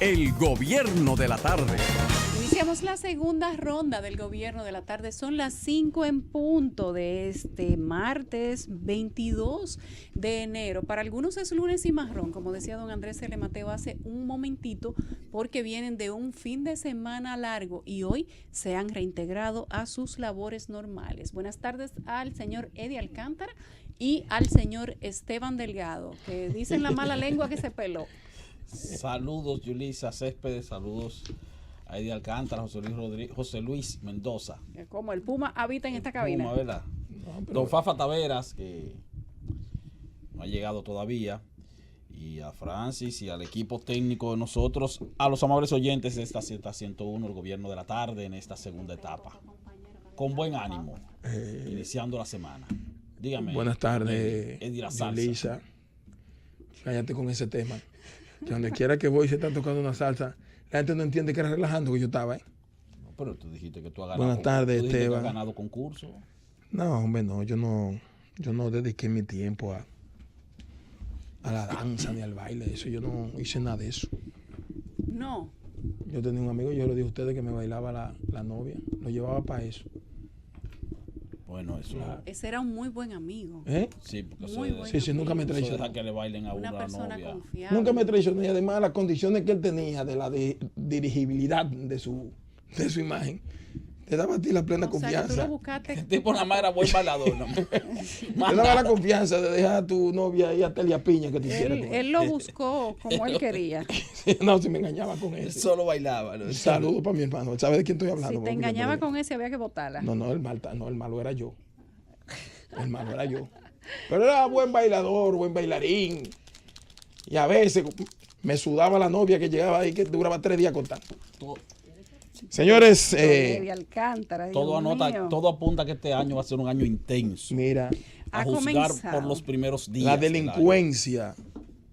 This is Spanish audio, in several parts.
El Gobierno de la Tarde. Iniciamos la segunda ronda del Gobierno de la Tarde. Son las 5 en punto de este martes 22 de enero. Para algunos es lunes y marrón, como decía don Andrés L. Mateo hace un momentito, porque vienen de un fin de semana largo y hoy se han reintegrado a sus labores normales. Buenas tardes al señor Eddie Alcántara y al señor Esteban Delgado, que dicen la mala lengua que se peló. Saludos, Yulisa Céspedes, saludos a Eddie Alcántara, José Luis Mendoza. Como el Puma habita en esta cabina. Puma, ¿verdad? No, pero... Don Fafa Taveras, que no ha llegado todavía, y a Francis y al equipo técnico de nosotros, a los amables oyentes de esta Z101, el Gobierno de la Tarde, en esta segunda etapa. Con buen ánimo, iniciando la semana. Dígame. Buenas tardes, Eddie La Salsa. Yulisa. Cállate con ese tema. Que donde quiera que voy se está tocando una salsa. La gente no entiende que era relajando que yo estaba, ¿eh? No, pero tú dijiste que tú has ganado. Buenas tardes, Esteban. ¿Has ganado concurso? No, hombre, no. Yo no dediqué mi tiempo a la danza ni al baile. Eso yo no hice nada de eso. No. Yo tenía un amigo, yo le dije a ustedes que me bailaba la novia. Lo llevaba para eso. Bueno, eso. Ese era un muy buen amigo. Sí, porque muy buen sí, nunca me traicionó. Deja que le bailen a una la persona novia. confiable. Nunca me traicionó y además las condiciones que él tenía de la dirigibilidad de su imagen. Te daba a ti la plena confianza. Sea, tú lo buscaste. El tipo nada más era buen bailador. ¿No? Te daba la confianza de dejar a tu novia y a Telia Piña que te hiciera. Él lo buscó como él quería. No, si me engañaba con él. Solo bailaba. ¿No? Saludos para mi hermano. Él sabe de quién estoy hablando. Si te engañaba con ese, había que botarla. No, el malo era yo. El malo era yo. Pero era buen bailador, buen bailarín. Y a veces me sudaba la novia que llegaba ahí, que duraba 3 días contando. Señores, Alcántara, todo apunta que este año va a ser un año intenso. Mira, a juzgar por los primeros días. La delincuencia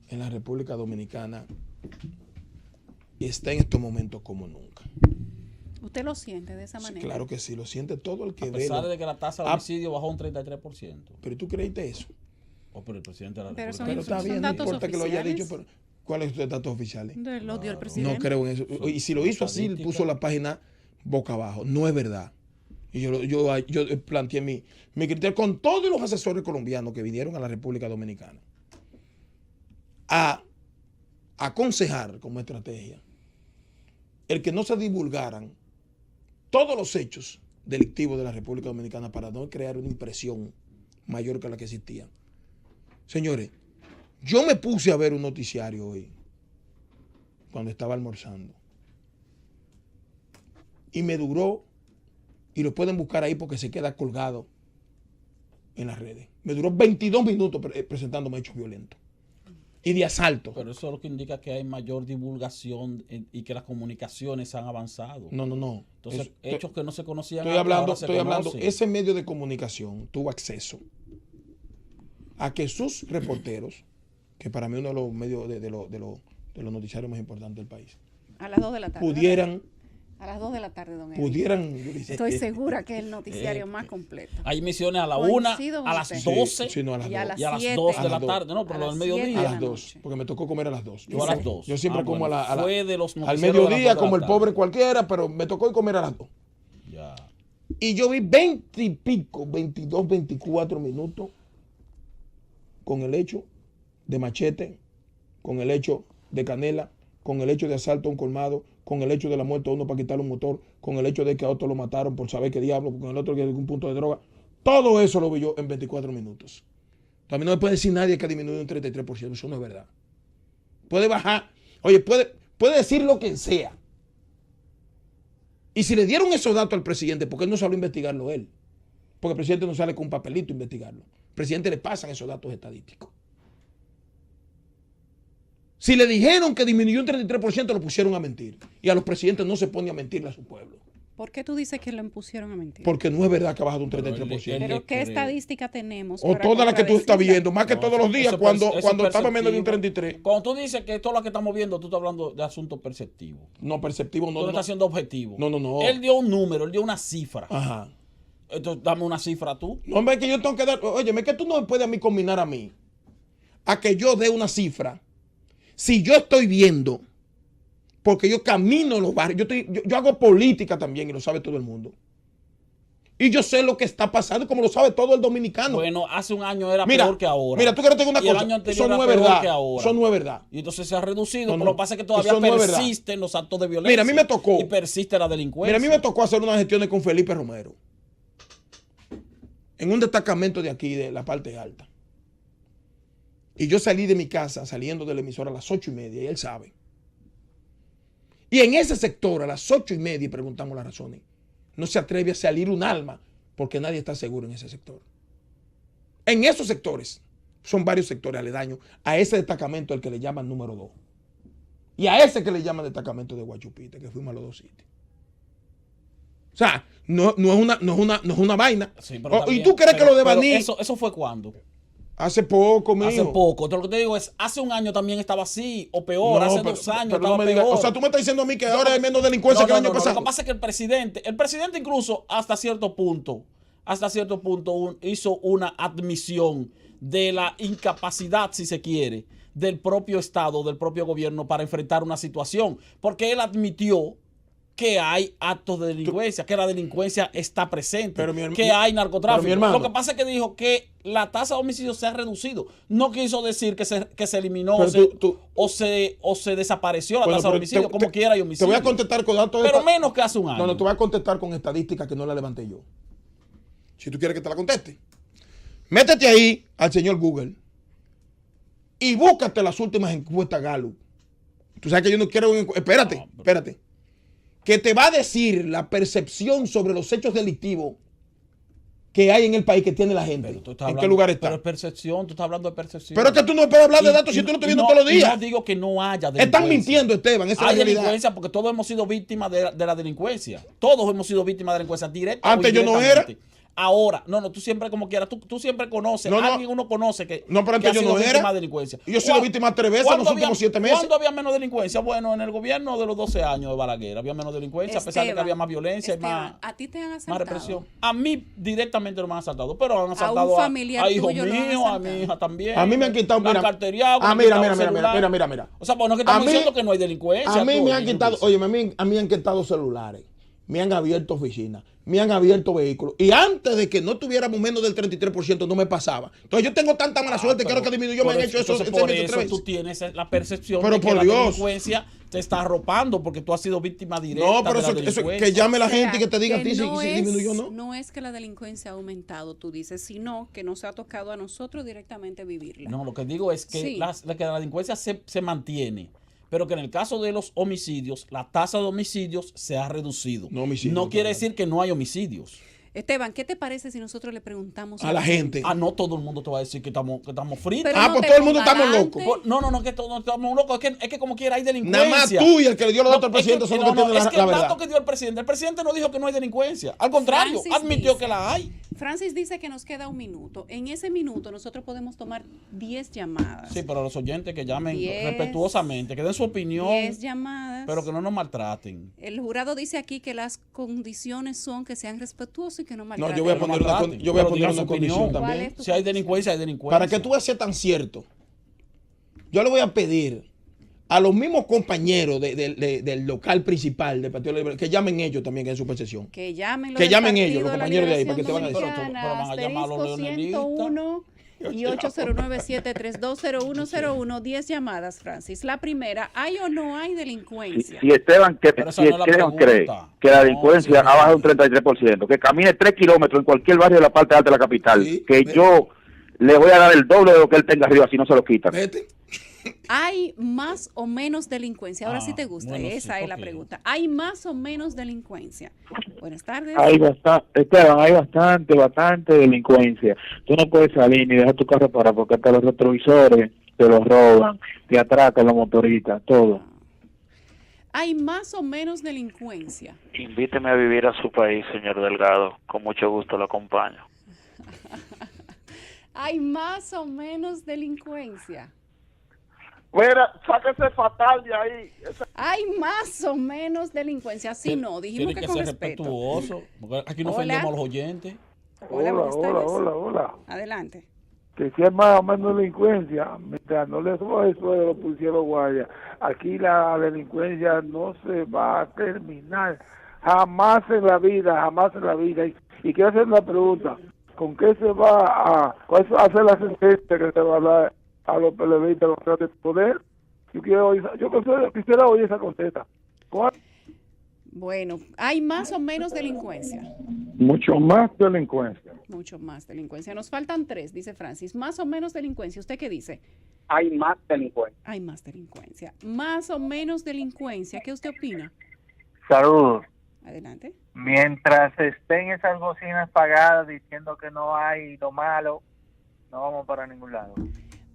en la República Dominicana está en estos momentos como nunca. ¿Usted lo siente de esa manera? Sí, claro que sí, lo siente todo el que ve. A pesar de que la tasa de homicidio bajó un 33%. Pero tú creíste eso. Pero el presidente de la República. Pero está bien, no importa que lo haya dicho, pero ¿cuáles son los datos oficiales? Lo dio el presidente. No creo en eso. Y si lo hizo así, puso la página boca abajo. No es verdad. Y yo planteé mi criterio con todos los asesores colombianos que vinieron a la República Dominicana a aconsejar como estrategia el que no se divulgaran todos los hechos delictivos de la República Dominicana para no crear una impresión mayor que la que existía. Señores, yo me puse a ver un noticiario hoy, cuando estaba almorzando, y me duró, y lo pueden buscar ahí porque se queda colgado en las redes, me duró 22 minutos presentándome hechos violentos y de asalto. Pero eso es lo que indica que hay mayor divulgación y que las comunicaciones han avanzado. No. Entonces, hechos que no se conocían. Estoy hablando, ese medio de comunicación tuvo acceso a que sus reporteros, que para mí uno de los medios de los noticiarios más importantes del país, a las 2 de la tarde. Pudieran. A las 2 de la tarde, don Pudieran. Estoy segura que es el noticiario más completo. Hay emisiones a la 1, a las 12 sí, no, a las y a 2. las 2 de la 7. tarde. No, pero al mediodía. A las 2, porque me tocó comer a las 2. Yo a las 2. Yo siempre como fue de los al mediodía, como el pobre cualquiera, pero me tocó comer a las 2. Ya. Y yo vi 20 y pico, 22, 24 minutos con el hecho de machete, con el hecho de canela, con el hecho de asalto a un colmado, con el hecho de la muerte de uno para quitarle un motor, con el hecho de que a otro lo mataron por saber qué diablo, con el otro que llegó un punto de droga. Todo eso lo vi yo en 24 minutos. También no me puede decir nadie que ha disminuido un 33%. Eso no es verdad. Puede bajar. Oye, puede decir lo que sea. Y si le dieron esos datos al presidente, ¿por qué no salió a investigarlo él? Porque el presidente no sale con un papelito a investigarlo. Al presidente le pasan esos datos estadísticos. Si le dijeron que disminuyó un 33%, lo pusieron a mentir. Y a los presidentes no se pone a mentirle a su pueblo. ¿Por qué tú dices que lo impusieron a mentir? Porque no es verdad que ha bajado un 33%. Pero ¿qué estadística tenemos? O toda la que tú estás viendo, más que No, todos los días, eso cuando es estaba menos de un perceptivo. 33%. Cuando tú dices que todo lo que estamos viendo, tú estás hablando de asuntos perceptivos. No, perceptivo Tú no. no estás siendo objetivo. No. Él dio un número, él dio una cifra. Ajá. Entonces, dame una cifra tú. No, hombre, que yo tengo que dar. Oye, es que tú no me puedes a mí combinar a mí a que yo dé una cifra. Si yo estoy viendo porque yo camino los barrios. Yo hago política también y lo sabe todo el mundo. Y yo sé lo que está pasando, como lo sabe todo el dominicano. Bueno, hace un año era peor que ahora. Mira, tú quieres tener una Y el cosa. año anterior Eso no era es peor verdad. que ahora. Eso no es verdad. Y entonces se ha reducido, No, pero no. lo que pasa es que todavía Eso no es verdad. persisten los actos de violencia. Mira, a mí me tocó. Y persiste la delincuencia. Mira, a mí me tocó hacer unas gestiones con Felipe Romero. En un destacamento de aquí, de la parte alta. Y yo salí de mi casa, saliendo de la emisora a las 8:30, y él sabe. Y en ese sector, a las 8:30, y preguntamos las razones, no se atreve a salir un alma, porque nadie está seguro en ese sector. En esos sectores, son varios sectores aledaños, a ese destacamento al que le llaman número 2. Y a ese que le llaman destacamento de Guachupita, que fuimos a los 2 sitios. O sea, no es una vaina. Sí, pero ¿Y tú crees que lo de Baní? Eso fue cuando. Hace poco, mijo. Hace poco. Lo que te digo es, hace un año también estaba así, o peor, No, hace pero- 2 años pero no estaba me digas- peor. O sea, tú me estás diciendo a mí que ahora hay menos delincuencia que el año pasado. Lo que pasa es que el presidente incluso hasta cierto punto hizo una admisión de la incapacidad, si se quiere, del propio Estado, del propio gobierno para enfrentar una situación. Porque él admitió que hay actos de delincuencia, que la delincuencia está presente, Pero que hay narcotráfico. pero mi hermano. Lo que pasa es que dijo que la tasa de homicidios se ha reducido. No quiso decir que se eliminó Pero o se desapareció la Bueno, tasa de pero homicidios, como quiera hay Te homicidios. voy a contestar con datos Pero menos que hace un año. No, te voy a contestar con estadísticas que no la levanté yo. Si tú quieres que te la conteste. Métete ahí al señor Google y búscate las últimas encuestas Gallup. Tú sabes que yo no quiero... Espérate. Que te va a decir la percepción sobre los hechos delictivos que hay en el país que tiene la gente. Pero tú estás ¿En qué hablando- lugar está? Pero es percepción, tú estás hablando de percepción. Pero es que tú no puedes hablar de Y- datos si y- tú no estás y viendo todos los días. No digo que no haya delincuencia. Están mintiendo, Esteban. Esa es Hay la realidad. delincuencia porque todos hemos sido víctimas de la delincuencia. Todos hemos sido víctimas de delincuencia directa. Antes o yo no indirectamente. Ahora, tú siempre como quieras, tú siempre conoces, No, no. alguien uno conoce que, No, pero que antes ha yo sido no víctima era. de delincuencia. Y yo he sido víctima 3 veces en los últimos 7 meses. ¿Cuándo había menos delincuencia? Bueno, en el gobierno de los 12 años de Balaguer había menos delincuencia, a pesar de que había más violencia y más, ¿a ti te han más asaltado? represión. A mí directamente no me han asaltado, pero han asaltado un familiar a hijos tuyo lo han míos, a mi asaltado. hija también. A mí me han quitado, me han mira. carteriado, Ah, me han mira. quitado celular. O sea, pues no es que estamos diciendo que no hay delincuencia. A mí me han tú, quitado, oye, a mí me han quitado celulares, me han abierto oficinas, me han abierto vehículos. Y antes de que no tuviéramos menos del 33%, no me pasaba. Entonces yo tengo tanta mala suerte que ahora que disminuyó me han hecho eso. Entonces, por eso tú tienes la percepción Pero de que por la Dios. delincuencia te está arropando porque tú has sido víctima directa No, pero de la eso delincuencia. que llame la O sea, gente y que te diga a ti si no disminuyó o no. No es que la delincuencia ha aumentado, tú dices, sino que nos ha tocado a nosotros directamente vivirla. No, lo que digo es que, Sí. que la delincuencia se mantiene, pero que en el caso de los homicidios, la tasa de homicidios se ha reducido. No, homicidios, No no, quiere no. decir que no hay homicidios. Esteban, ¿qué te parece si nosotros le preguntamos A la gente. No todo el mundo te va a decir que estamos fritos. Pero no Pues te todo el mundo ponga estamos adelante. locos. No, que todos estamos locos. Es que como quiera hay delincuencia. Nada más tú y el que le dio los datos al es que- presidente son los que tienen es la que el verdad. dato que dio el presidente no dijo que no hay delincuencia. Al contrario, Francis admitió dice- que la hay. Francis dice que nos queda un minuto. En ese minuto nosotros podemos tomar 10 llamadas. Sí, pero los oyentes que llamen 10, respetuosamente, que den su opinión, 10 llamadas. pero que no nos maltraten. El jurado dice aquí que las condiciones son que sean respetuosos y que no No, maltraten. yo voy a Pero poner no maltraten, pero digan su condición opinión. ¿Cuál también. es tu Si hay condición? delincuencia, hay delincuencia. Para que tú veas si es tan cierto, yo le voy a pedir a los mismos compañeros del local principal del Partido Liberal que llamen ellos también en su percepción. Que llamen, Que llamen ellos, los compañeros de ahí, para que te van a decir. Pero van a llamar a los asterisco leonelistas. 101 y 809-7320101. 10 llamadas, Francis. La primera, ¿hay o no hay delincuencia? Si Esteban, Pero esa no es la cree pregunta. que la No, delincuencia sí. ha bajado un 33%, que camine 3 kilómetros en cualquier barrio de la parte alta de la capital, Sí, que ve. yo le voy a dar el doble de lo que él tenga arriba si no se lo quitan. Vete. ¿Hay más o menos delincuencia? Ahora sí te gusta, bueno, esa sí, es la ok. pregunta. ¿Hay más o menos delincuencia? Buenas tardes. Hay bastante, Esteban, hay bastante delincuencia. Tú no puedes salir ni dejar tu carro para porque hasta los retrovisores te los roban, te atracan los motoristas, todo. ¿Hay más o menos delincuencia? Invíteme a vivir a su país, señor Delgado. Con mucho gusto lo acompaño. ¿Hay más o menos delincuencia? Mira, sáquese fatal de ahí. ¿Hay más o menos delincuencia? Sí, no, dijimos Tiene que que con ser respeto. respetuoso, porque aquí no Hola. ofendemos a los oyentes. Hola, buenas tardes. hola. Adelante. que si es más o menos delincuencia, mientras no le suba eso de los policías guardias, aquí la delincuencia no se va a terminar jamás en la vida. Y quiero hacer una pregunta, ¿con qué se va cuál va a ser la sentencia que se va a dar a los PLDistas, los de poder? Yo quisiera oír esa contesta. ¿Cuál? Bueno, ¿hay más o menos delincuencia? Mucho más delincuencia. Mucho más delincuencia. Nos faltan 3, dice Francis. Más o menos delincuencia. ¿Usted qué dice? Hay más delincuencia. Hay más delincuencia. Más o menos delincuencia. ¿Qué usted opina? Saludos. Adelante. Mientras estén esas bocinas pagadas diciendo que no hay lo malo, no vamos para ningún lado.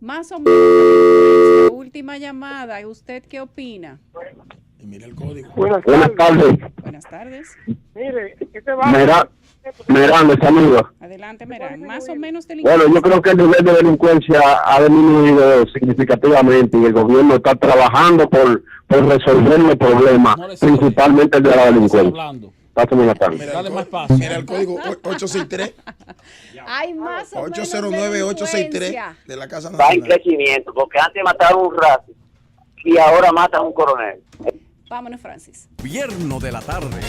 Más o menos delincuencia. Última llamada. ¿Usted qué opina? Y mira el código. Buenas tardes. Buenas tardes. Mire, ¿qué se va? Merán, mis amigos. Adelante, Merán. Más o menos delincuencia. Bueno, yo creo que el nivel de delincuencia ha disminuido significativamente y el gobierno está trabajando por resolver el problema, principalmente el de la delincuencia. Pásame una tarde. Dale más paso. Mira el código 863 Hay más o menos 809-863 de la Casa Va en Nacional. crecimiento, porque antes mataron un rato y ahora matan un coronel. Vámonos, Francis. Gobierno de la tarde.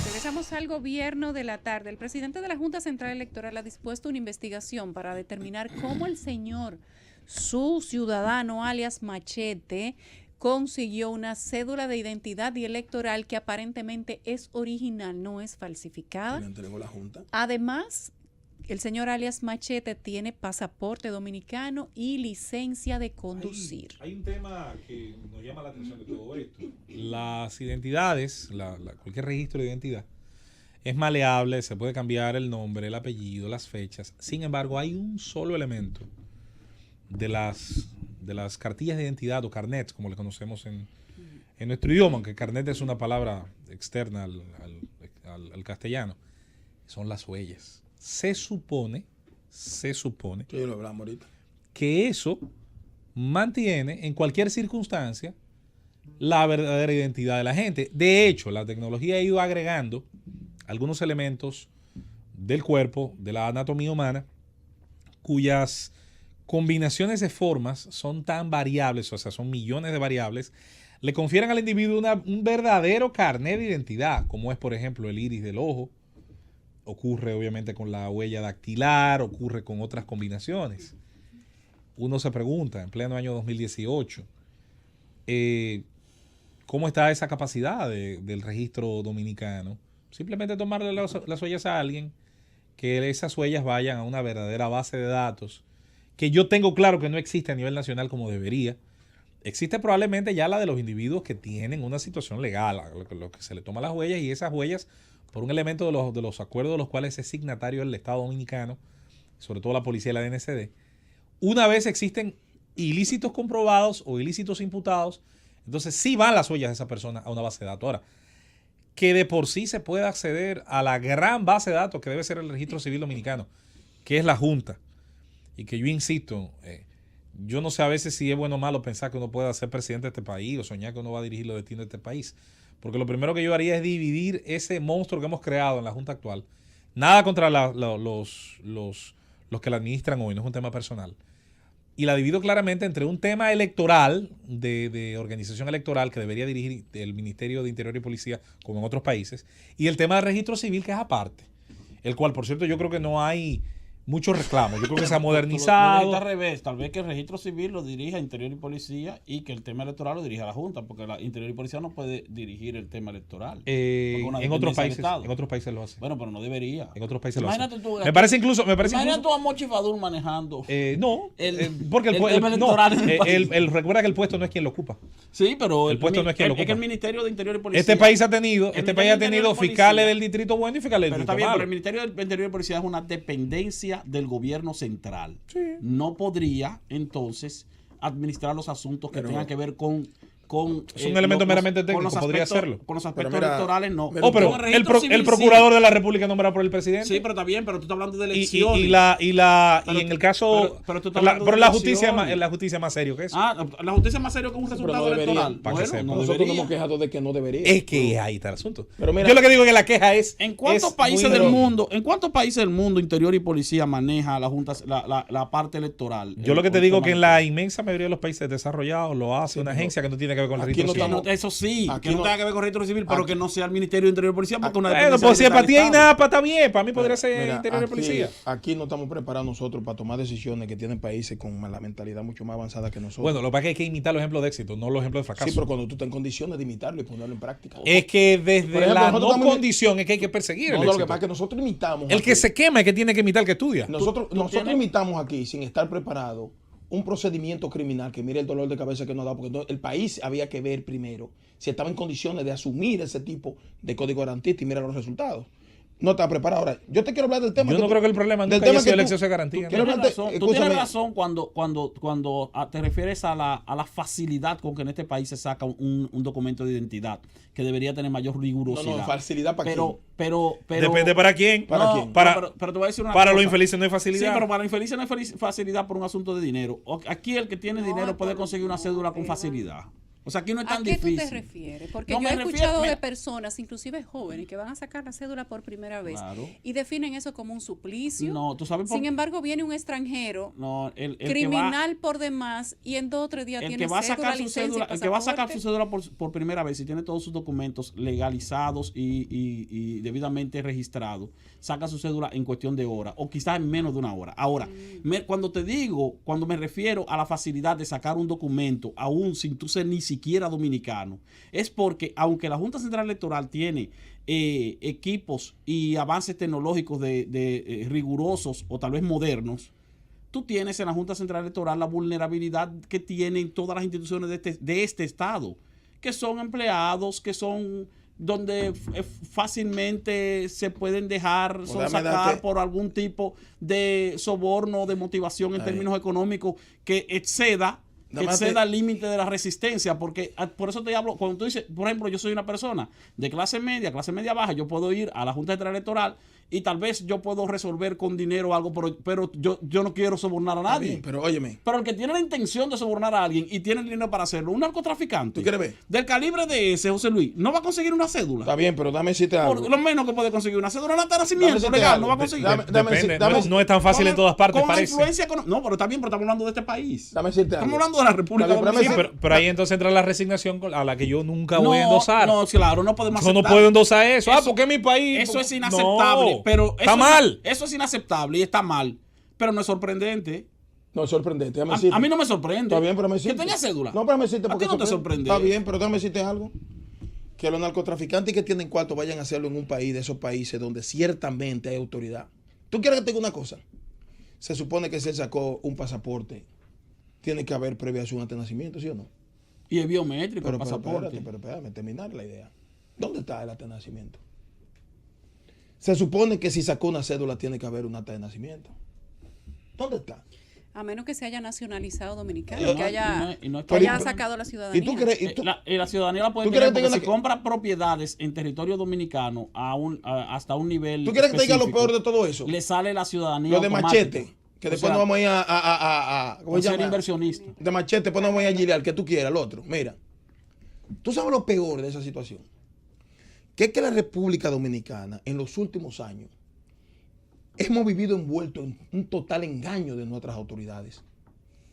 Regresamos al gobierno de la tarde. El presidente de la Junta Central Electoral ha dispuesto una investigación para determinar cómo el señor, su ciudadano alias Machete, consiguió una cédula de identidad y electoral que aparentemente es original, no es falsificada. Le entregó la Junta. Además, el señor alias Machete tiene pasaporte dominicano y licencia de conducir. Hay un tema que nos llama la atención de todo esto. Las identidades, cualquier registro de identidad, es maleable, se puede cambiar el nombre, el apellido, las fechas. Sin embargo, hay un solo elemento de las cartillas de identidad o carnets, como le conocemos en nuestro idioma, aunque carnet es una palabra externa al castellano, son las huellas. Se supone Que lo hablamos ahorita. que eso mantiene en cualquier circunstancia la verdadera identidad de la gente. De hecho, la tecnología ha ido agregando algunos elementos del cuerpo, de la anatomía humana, cuyas combinaciones de formas son tan variables, o sea, son millones de variables, le confieren al individuo un verdadero carnet de identidad, como es, por ejemplo, el iris del ojo. Ocurre obviamente con la huella dactilar, ocurre con otras combinaciones. Uno se pregunta, en pleno año 2018, ¿cómo está esa capacidad del registro dominicano? Simplemente tomarle las huellas a alguien, que esas huellas vayan a una verdadera base de datos, que yo tengo claro que no existe a nivel nacional como debería. Existe probablemente ya la de los individuos que tienen una situación legal, a lo que se le toma las huellas, y esas huellas, por un elemento de los acuerdos de los cuales es signatario el Estado Dominicano, sobre todo la policía y la DNCD, una vez existen ilícitos comprobados o ilícitos imputados, entonces sí van las huellas de esa persona a una base de datos. Ahora, que de por sí se pueda acceder a la gran base de datos que debe ser el registro civil dominicano, que es la Junta, y que yo insisto, yo no sé a veces si es bueno o malo pensar que uno pueda ser presidente de este país o soñar que uno va a dirigir los destinos de este país. Porque lo primero que yo haría es dividir ese monstruo que hemos creado en la Junta actual. Nada contra los que la administran hoy, no es un tema personal. Y la divido claramente entre un tema electoral, de organización electoral que debería dirigir el Ministerio de Interior y Policía, como en otros países, y el tema del registro civil, que es aparte. El cual, por cierto, yo creo que no hay muchos reclamos. Yo creo que se ha modernizado. Lo al revés. Tal vez que el registro civil lo dirija Interior y Policía y que el tema electoral lo dirija la Junta, porque la Interior y Policía no puede dirigir el tema electoral. En otros países lo hace. Bueno, pero no debería. En otros países lo hace. Tú, Me parece incluso tú a Mochi Fadul manejando. No, porque recuerda que el puesto no es quien lo ocupa. Sí, pero el puesto no es quien lo ocupa. Es que el Ministerio de Interior y Policía. Este país ha tenido fiscales del distrito bueno y fiscales del distrito malo. Pero el Ministerio del Interior y Policía es una dependencia del gobierno central. Sí. No podría entonces administrar los asuntos que tengan que ver con es un elemento meramente técnico, podría hacerlo. Con los aspectos electorales no. Pero el procurador de la República nombrado por el presidente. Sí, pero está bien, pero tú estás hablando de elecciones. Y en el caso, pero la justicia más serio que eso. La justicia más serio que un resultado electoral. Nosotros nos hemos quejado de que no debería. Es que ahí está el asunto. Pero mira, yo lo que digo es que la queja es ¿en cuántos países del mundo interior y policía maneja la parte electoral? Yo lo que te digo es que en la inmensa mayoría de los países desarrollados lo hace una agencia que no tiene que ver con el registro civil. Eso sí, que no tenga que ver con el registro civil, pero que no sea el Ministerio de Interior y Policía, porque pues si para ti hay nada, está bien, para mí podría ser Interior y Policía. Aquí no estamos preparados nosotros para tomar decisiones que tienen países con la mentalidad mucho más avanzada que nosotros. Bueno, lo que pasa es que hay que imitar los ejemplos de éxito, no los ejemplos de fracaso. Sí, pero cuando tú estás en condiciones de imitarlo y ponerlo en práctica. Es que desde la no condición es que hay que perseguir el éxito. Lo que pasa es que nosotros imitamos. El que se quema es que tiene que imitar el que estudia. Nosotros imitamos aquí sin estar preparados un procedimiento criminal que mire el dolor de cabeza que nos da, porque el país había que ver primero si estaba en condiciones de asumir ese tipo de código garantista y mira los resultados. No está preparado. Ahora, yo te quiero hablar del tema. Yo no creo que el problema nunca haya sido el exceso de garantía. Tú tienes razón cuando te refieres a la facilidad con que en este país se saca un documento de identidad, que debería tener mayor rigurosidad. No, facilidad para quién. Pero depende para quién. ¿Para quién? Pero te voy a decir una para cosa. los infelices no hay facilidad. Sí, pero para los infelices no hay facilidad por un asunto de dinero. Aquí el que tiene dinero puede conseguir una cédula con facilidad. O sea, aquí no es tan difícil. ¿A qué tú te refieres? Porque yo he escuchado de personas, inclusive jóvenes, que van a sacar la cédula por primera vez y definen eso como un suplicio. No, tú sabes Sin embargo, viene un extranjero criminal por demás y en 2 o 3 días tiene cédula, licencia. El que va a sacar su cédula por primera vez y tiene todos sus documentos legalizados y debidamente registrados, saca su cédula en cuestión de horas o quizás en menos de una hora. Ahora, cuando me refiero a la facilidad de sacar un documento, aún sin tú ser ni siquiera dominicano, es porque aunque la Junta Central Electoral tiene equipos y avances tecnológicos de rigurosos o tal vez modernos, tú tienes en la Junta Central Electoral la vulnerabilidad que tienen todas las instituciones de este estado, que son empleados, que son donde fácilmente se pueden dejar sacar por algún tipo de soborno, de motivación en términos económicos que exceda el límite de la resistencia, porque por eso te hablo, cuando tú dices, por ejemplo, yo soy una persona de clase media baja, yo puedo ir a la Junta Central Electoral y tal vez yo puedo resolver con dinero algo, pero yo no quiero sobornar a nadie. Bien, pero óyeme. Pero el que tiene la intención de sobornar a alguien y tiene el dinero para hacerlo, un narcotraficante, ¿tú quieres ver? Del calibre de ese, José Luis, no va a conseguir una cédula. Está bien, pero dame decirte algo. Por lo menos que puede conseguir una cédula de nacimiento legal, no va a conseguir. No es tan fácil en todas partes, parece. No, pero está bien, pero estamos hablando de este país. Dame decirte algo. Estamos hablando de la República Dominicana. Pero ahí entonces entra la resignación a la que yo nunca voy a endosar. No, claro, no podemos aceptar. Yo no puedo endosar eso. Porque es mi país. Eso es inaceptable. Pero está mal. Eso es inaceptable y está mal. Pero no es sorprendente. No es sorprendente. A mí no me sorprende. Está bien, pero me decirte. Que tenga cédula. No, pero me decirte porque no te sorprende. Está bien, pero déjame decirte algo. Que los narcotraficantes que tienen cuarto vayan a hacerlo en un país de esos países donde ciertamente hay autoridad. ¿Tú quieres que te diga una cosa? Se supone que si él sacó un pasaporte, tiene que haber previa su acta de nacimiento, ¿sí o no? Y es biométrico el pasaporte. Pero espérame, terminar la idea. ¿Dónde está el acta de nacimiento? Se supone que si sacó una cédula tiene que haber un acta de nacimiento. ¿Dónde está? A menos que se haya nacionalizado dominicano, que haya sacado la ciudadanía. ¿Y tú crees? La ciudadanía la puede tener porque si compra propiedades en territorio dominicano hasta un nivel. ¿Tú quieres que te diga lo peor de todo eso? Le sale la ciudadanía. Lo de Machete, que después nos vamos a ir a ¿cómo se llama? Inversionista. De Machete, después nos vamos a ir a Gilead, que tú quieras, el otro. Mira, tú sabes lo peor de esa situación. Que es que la República Dominicana, en los últimos años, hemos vivido envueltos en un total engaño de nuestras autoridades,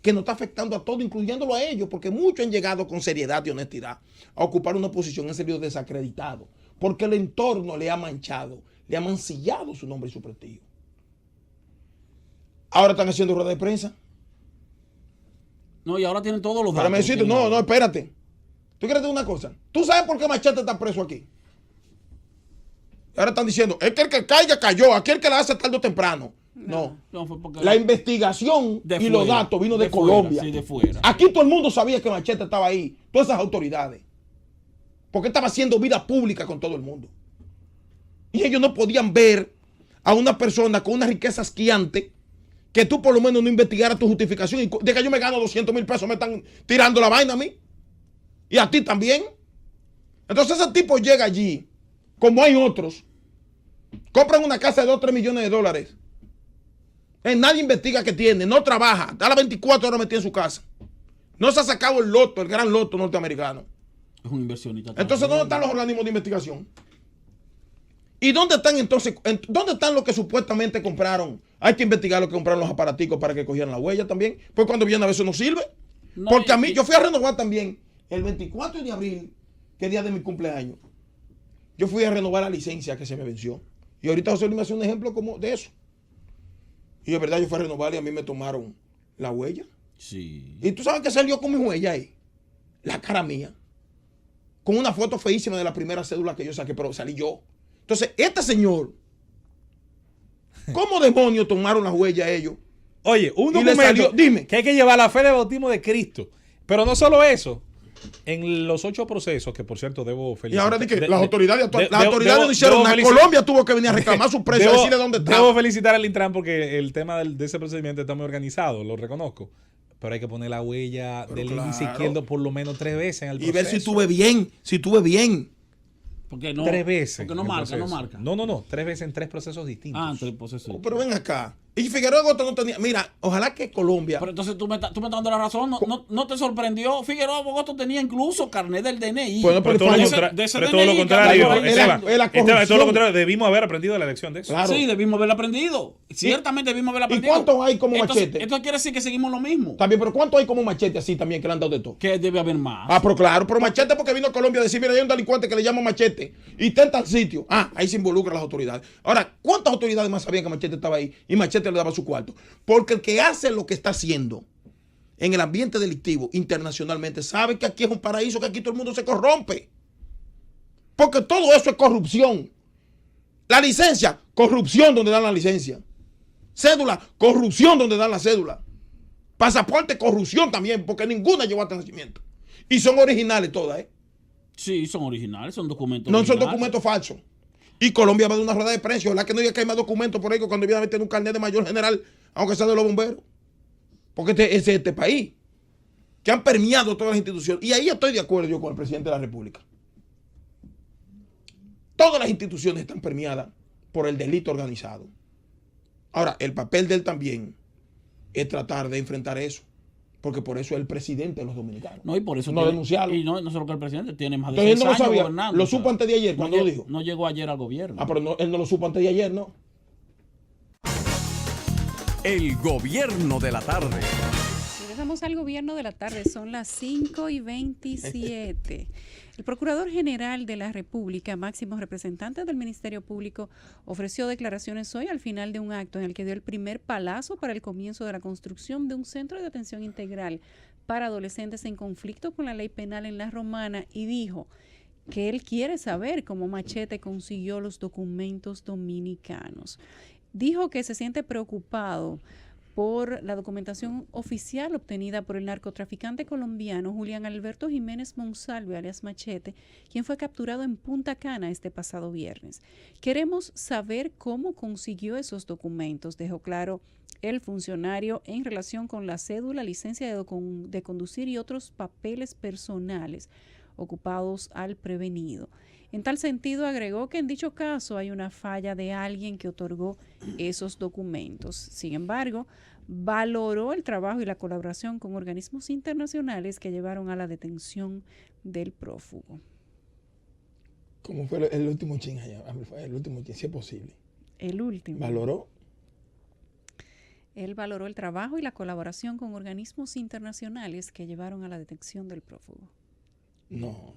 que nos está afectando a todos, incluyéndolo a ellos, porque muchos han llegado con seriedad y honestidad a ocupar una posición, han salido desacreditados, porque el entorno le ha manchado, le ha mancillado su nombre y su prestigio. Ahora están haciendo rueda de prensa. No, y ahora tienen todos los datos. No, espérate. ¿Tú quieres decir una cosa? ¿Tú sabes por qué Machete está preso aquí? Ahora están diciendo, es que el que caiga cayó, aquí el que la hace tarde o temprano. No, la investigación y los datos vino de Colombia. Sí, de fuera. Aquí todo el mundo sabía que Machete estaba ahí, todas esas autoridades. Porque estaba haciendo vida pública con todo el mundo. Y ellos no podían ver a una persona con una riqueza asquiante que tú por lo menos no investigaras tu justificación. Y de que yo me gano 200,000 pesos, me están tirando la vaina a mí. Y a ti también. Entonces ese tipo llega allí, como hay otros, compran una casa de 2 o 3 millones de dólares. Nadie investiga qué tiene, no trabaja, está a las 24 horas metido en su casa. No se ha sacado el loto, el gran loto norteamericano. Es un inversionista. Entonces, ¿dónde están los organismos de investigación? ¿Y dónde están entonces? ¿Dónde están los que supuestamente compraron? Hay que investigar los que compraron los aparaticos para que cogieran la huella también. Pues cuando viene a veces no sirve. No, porque a mí, yo fui a renovar también el 24 de abril, que es día de mi cumpleaños. Yo fui a renovar la licencia que se me venció. Y ahorita José Luis me hace un ejemplo como de eso. Y de verdad yo fui a renovar y a mí me tomaron la huella. Sí. Y tú sabes que salió con mi huella ahí. La cara mía. Con una foto feísima de la primera cédula que yo saqué, pero salí yo. Entonces, este señor, ¿cómo demonios tomaron la huella a ellos? Oye, un Y le documento salió, dime. que hay que llevar la fe de bautismo de Cristo. Pero no solo eso. En los 8 procesos, que por cierto debo felicitar. Y ahora di que las autoridades no hicieron nada. Colombia tuvo que venir a reclamar su precio, decirle dónde está. Debo felicitar al Intran porque el tema de ese procedimiento está muy organizado, lo reconozco. Pero hay que poner la huella del índice izquierdo por lo menos 3 veces en el proceso. Y ver si tuve bien, Porque no, 3 veces. Porque no marca, no marca. No. 3 veces en 3 procesos distintos. Ah, en 3 procesos. Pero ven acá. Y Figueroa Agosto no tenía. Mira, ojalá que Colombia. Pero entonces tú me estás dando la razón. ¿No te sorprendió? Figueroa Agosto tenía incluso carnet del DNI. Bueno, pero todo lo contrario. Esteban, todo lo contrario. Debimos haber aprendido de la elección de eso. Claro. Sí, debimos haber aprendido. Ciertamente debimos haber aprendido. ¿Y cuántos hay como Machete? Esto quiere decir que seguimos lo mismo. También, pero ¿cuántos hay como Machete así también que le han dado de todo? Que debe haber más. Ah, pero claro, pero Machete porque vino a Colombia a decir, mira, hay un delincuente que le llama Machete y está en tal sitio. Ah, ahí se involucran las autoridades. Ahora, ¿cuántas autoridades más sabían que Machete estaba ahí y Machete le daba su cuarto? Porque el que hace lo que está haciendo en el ambiente delictivo internacionalmente sabe que aquí es un paraíso, que aquí todo el mundo se corrompe. Porque todo eso es corrupción. La licencia, corrupción donde dan la licencia. Cédula, corrupción donde dan la cédula. Pasaporte, corrupción también, porque ninguna llevó hasta nacimiento. Y son originales todas, ¿eh? Sí, son originales, son documentos. No originales. son documentos falsos. Y Colombia va a dar una rueda de prensa. Ojalá que no diga que hay más documentos por ahí que cuando viene a meter un carnet de mayor general, aunque sea de los bomberos. Porque ese es este país. Que han permeado todas las instituciones. Y ahí estoy de acuerdo yo con el presidente de la República. Todas las instituciones están permeadas por el delito organizado. Ahora, el papel de él también es tratar de enfrentar eso. Porque por eso es el presidente de los dominicanos. No, y por eso no denunciarlo. Y no solo que el presidente tiene más de Entonces 6 él no lo años sabía. gobernando. Lo supo antes de ayer, cuando lo dijo. No llegó ayer al gobierno. Ah, pero él no lo supo antes de ayer, ¿no? El gobierno de la tarde. Regresamos al gobierno de la tarde, son las 5:27. El Procurador General de la República, máximo representante del Ministerio Público, ofreció declaraciones hoy al final de un acto en el que dio el primer palazo para el comienzo de la construcción de un centro de atención integral para adolescentes en conflicto con la ley penal en La Romana y dijo que él quiere saber cómo Machete consiguió los documentos dominicanos. Dijo que se siente preocupado por la documentación oficial obtenida por el narcotraficante colombiano Julián Alberto Jiménez Monsalve, alias Machete, quien fue capturado en Punta Cana este pasado viernes. Queremos saber cómo consiguió esos documentos, dejó claro el funcionario en relación con la cédula, licencia de conducir y otros papeles personales ocupados al prevenido. En tal sentido, agregó que en dicho caso hay una falla de alguien que otorgó esos documentos. Sin embargo, valoró el trabajo y la colaboración con organismos internacionales que llevaron a la detención del prófugo. ¿Cómo fue el último chin allá? El último chin, si es posible. El último. ¿Valoró? Él valoró el trabajo y la colaboración con organismos internacionales que llevaron a la detención del prófugo. No,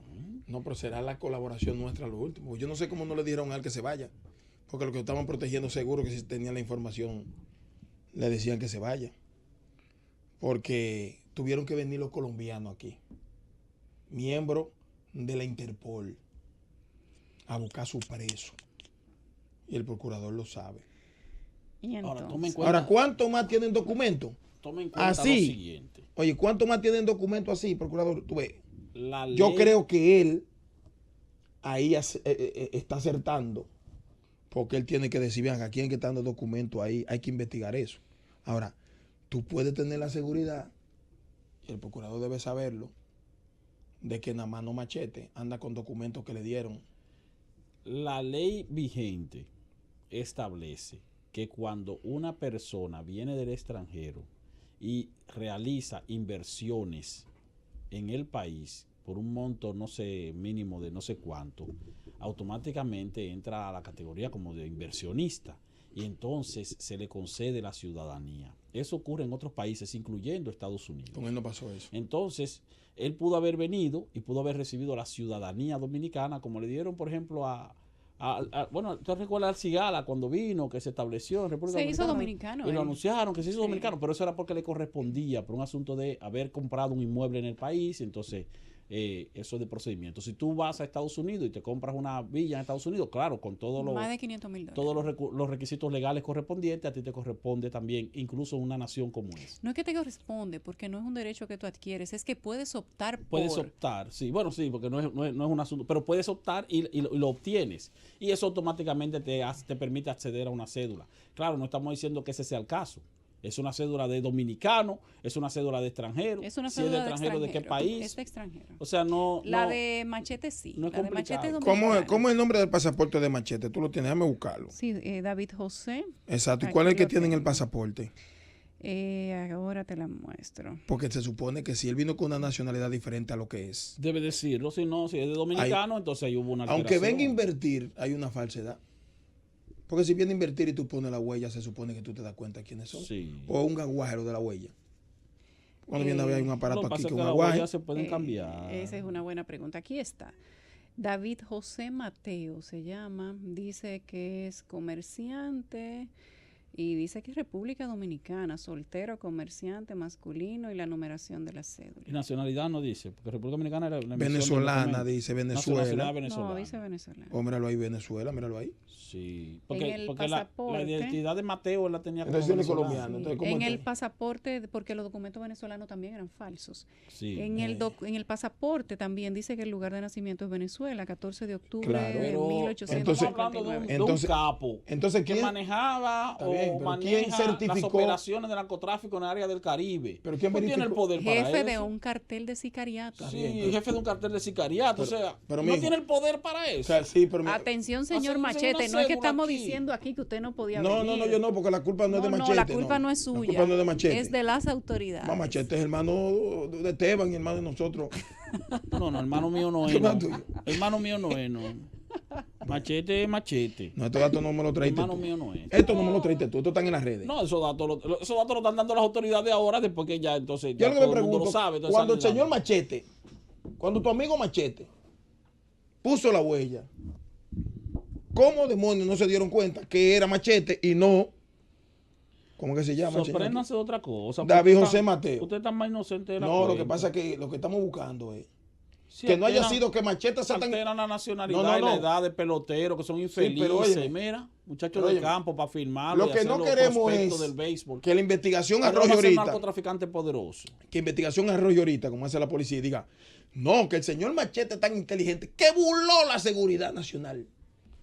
pero será la colaboración nuestra lo último. Yo no sé cómo no le dieron a él que se vaya, porque los que estaban protegiendo seguro que si tenían la información le decían que se vaya, porque tuvieron que venir los colombianos aquí, miembros de la Interpol, a buscar su preso, y el procurador lo sabe. ¿Y Ahora, ¿cuánto más tienen documentos? Tome en cuenta así. lo siguiente. Oye, ¿cuánto más tienen documentos así, procurador? Tú ves. Ley... Yo creo que él ahí está acertando, porque él tiene que decir, vean, aquí hay que estar dando documentos ahí, hay que investigar eso. Ahora, tú puedes tener la seguridad, y el procurador debe saberlo, de que nada más no Machete anda con documentos que le dieron. La ley vigente establece que cuando una persona viene del extranjero y realiza inversiones en el país por un monto, no sé, mínimo de no sé cuánto, automáticamente entra a la categoría como de inversionista y entonces se le concede la ciudadanía. Eso ocurre en otros países, incluyendo Estados Unidos. Con él no pasó eso. Entonces, él pudo haber venido y pudo haber recibido la ciudadanía dominicana, como le dieron, por ejemplo, bueno, ¿tú recuerdas al Cigala cuando vino, que se estableció en República Dominicana? Se hizo dominicano. Y lo anunciaron que se hizo dominicano, pero eso era porque le correspondía por un asunto de haber comprado un inmueble en el país, entonces eso es de procedimiento. Si tú vas a Estados Unidos y te compras una villa en Estados Unidos, claro, con todos los, más de $500,000. Todos los requisitos legales correspondientes, a ti te corresponde también, incluso en una nación como esa. No es que te corresponde, porque no es un derecho que tú adquieres, es que puedes optar por... Puedes optar, sí, bueno, sí, porque no es un asunto, pero puedes optar y lo obtienes. Y eso automáticamente te permite acceder a una cédula. Claro, no estamos diciendo que ese sea el caso. Es una cédula de dominicano, es una cédula de extranjero. Es una si es de cédula extranjero, ¿de qué país? Es de extranjero. O sea, no... La de Machete sí. No es la de Machete es ¿Cómo dominicana. es el nombre del pasaporte de Machete? Tú lo tienes, déjame buscarlo. Sí, David José. Exacto. ¿Y cuál es el que tiene en el pasaporte? Ahora te la muestro. Porque se supone que si él vino con una nacionalidad diferente a lo que es. Debe decirlo, si no, si es de dominicano, entonces ahí hubo una aunque alteración. venga a invertir, hay una falsedad. Porque si viene a invertir y tú pones la huella, se supone que tú te das cuenta quiénes son. Sí. O un aguajero de la huella. Cuando viene a ver hay un aparato aquí con las aguaje. huellas se pueden cambiar. Esa es una buena pregunta. Aquí está. David José Mateo se llama. Dice que es comerciante y dice que es República Dominicana, soltero, comerciante, masculino y la numeración de la cédula. Y nacionalidad no dice, porque República Dominicana era la venezolana, dice Venezuela. No, dice Venezuela. Oh, míralo ahí, Venezuela, míralo ahí. Sí, porque la identidad de Mateo él la tenía como colombiano. Sí. En el pasaporte, porque los documentos venezolanos también eran falsos. Sí. En el pasaporte también dice que el lugar de nacimiento es Venezuela, 14 de octubre Claro, de pero 1859. estamos hablando de un capo que manejaba ¿quién certificó las operaciones de narcotráfico en el área del Caribe? ¿Pero quién tiene el poder para eso? Jefe de un cartel de sicariato. Sí, jefe de un cartel de sicariato. Pero no tiene el poder para eso. O sea, sí, atención, señor Machete, no es que estamos diciendo aquí que usted no podía venir. No, yo no, porque la culpa no es de Machete. No, la culpa no es suya. La culpa no es de Machete. Es de las autoridades. Machete es hermano de Esteban y hermano de nosotros. No, hermano mío no es. Hermano mío no es, no. Machete es Machete. No, estos datos no me los traiste hermano tú. Mío no es. Esto no me lo traiste tú, estos están en las redes. No, esos datos lo están dando las autoridades ahora, después que ya entonces Yo ya lo que todo me el mundo pregunto, lo sabe. cuando el señor Machete, cuando tu amigo Machete puso la huella, ¿cómo demonios no se dieron cuenta que era Machete y no? ¿Cómo que se llama? Sorpréndanse de otra cosa. David José Mateo. Usted está más inocente de la No, cuenta. lo que pasa es que lo que estamos buscando es Sí, que no haya sido que Machete se alteran la nacionalidad y la edad de pelotero, que son infelices. pero óyeme, mira, muchachos de campo para firmarlo. Lo que no queremos es del béisbol. que la investigación arroje ahorita. Narcotraficante poderoso. Que investigación arroje ahorita, como hace la policía, y diga, no, que el señor Machete es tan inteligente que burló la seguridad nacional.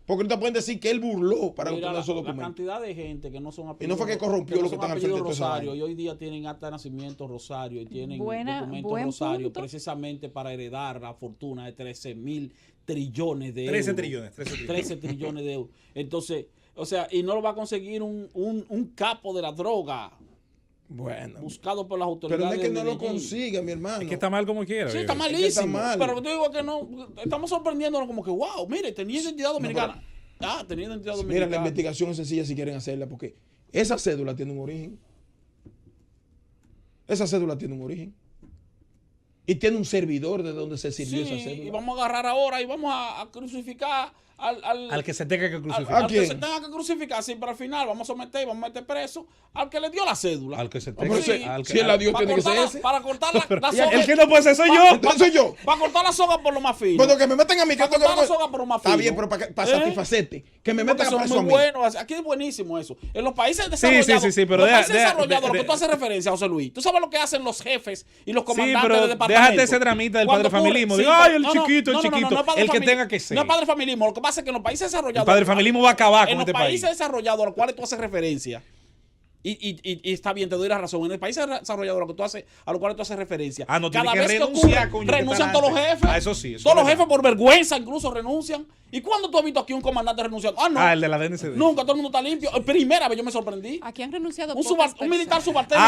Porque ahorita pueden decir que él burló para obtener esos documentos. La cantidad de gente que no son apellidos. Y no fue que corrompió lo que están al frente de Rosario. Y hoy día tienen acta de nacimiento Rosario y tienen documentos Rosario precisamente para heredar la fortuna de 13,000 trillones de euros. 13 trillones de euros. Entonces, o sea, y no lo va a conseguir un capo de la droga. Bueno. Buscado por las autoridades. Pero no es que no lo consiga, mi hermano. Es que está mal como quiera. Sí, está malísimo. Es que está mal. Pero yo digo que no. Estamos sorprendiéndonos como que, wow, mire, tenía identidad dominicana. Tenía identidad dominicana. Mira, la investigación es sencilla si quieren hacerla, porque esa cédula tiene un origen. Esa cédula tiene un origen. Y tiene un servidor de donde se sirvió esa cédula. Y vamos a agarrar ahora y vamos a crucificar al que se tenga que crucificar. Al que se tenga que crucificar, sí, pero al final vamos a meter preso al que le dio la cédula. Al que se tenga si él la dio, tiene que ser ese. Para cortar la soga. El que no puede ser soy yo. Entonces soy yo. Para cortar la soga por lo más fino. Bueno, que me metan a mí. Para cortar la soga por lo más fino. Está bien, pero para satisfacerte. Que me metan a preso a mí. Bueno, aquí es buenísimo eso. En los países desarrollados, sí, pero los países desarrollados, lo que tú haces referencia, José Luis, tú sabes lo que hacen los jefes y los comandantes de departamento. Déjate ese dramita del padre familismo. Ay, el chiquito. El que tenga que ser. No es padre familismo. Lo que pasa es que en los países desarrollados. El padre familismo va a acabar con este país. En los países desarrollados a los cuales tú haces referencia, Y está bien, te doy la razón. En el país desarrollado a lo cual tú haces referencia. No cada tiene que vez renunciar, ocurre, coño, renuncian todos los jefes. Eso sí. Todos los jefes por vergüenza incluso renuncian. ¿Y cuándo tú has visto aquí un comandante renunciando? No. El de la DNCD. Nunca, todo el mundo está limpio. Primera vez yo me sorprendí. Aquí han renunciado Un militar subalterno.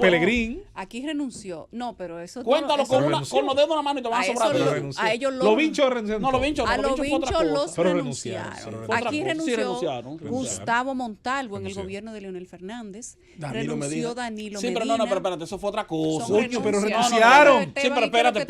Pelegrín. Aquí renunció. No, pero eso... Cuéntalo con los dedos de una mano y te van a sobrar. A ellos los vinchos renunciaron. No, los vinchos no. A los vinchos los renunciaron. Aquí renunció Gustavo Montalvo en el gobierno de Leonel Fernández. Renunció Danilo Medina. Sí, pero no, pero espérate, eso fue otra cosa. Pero renunciaron. Sí, pero espérate.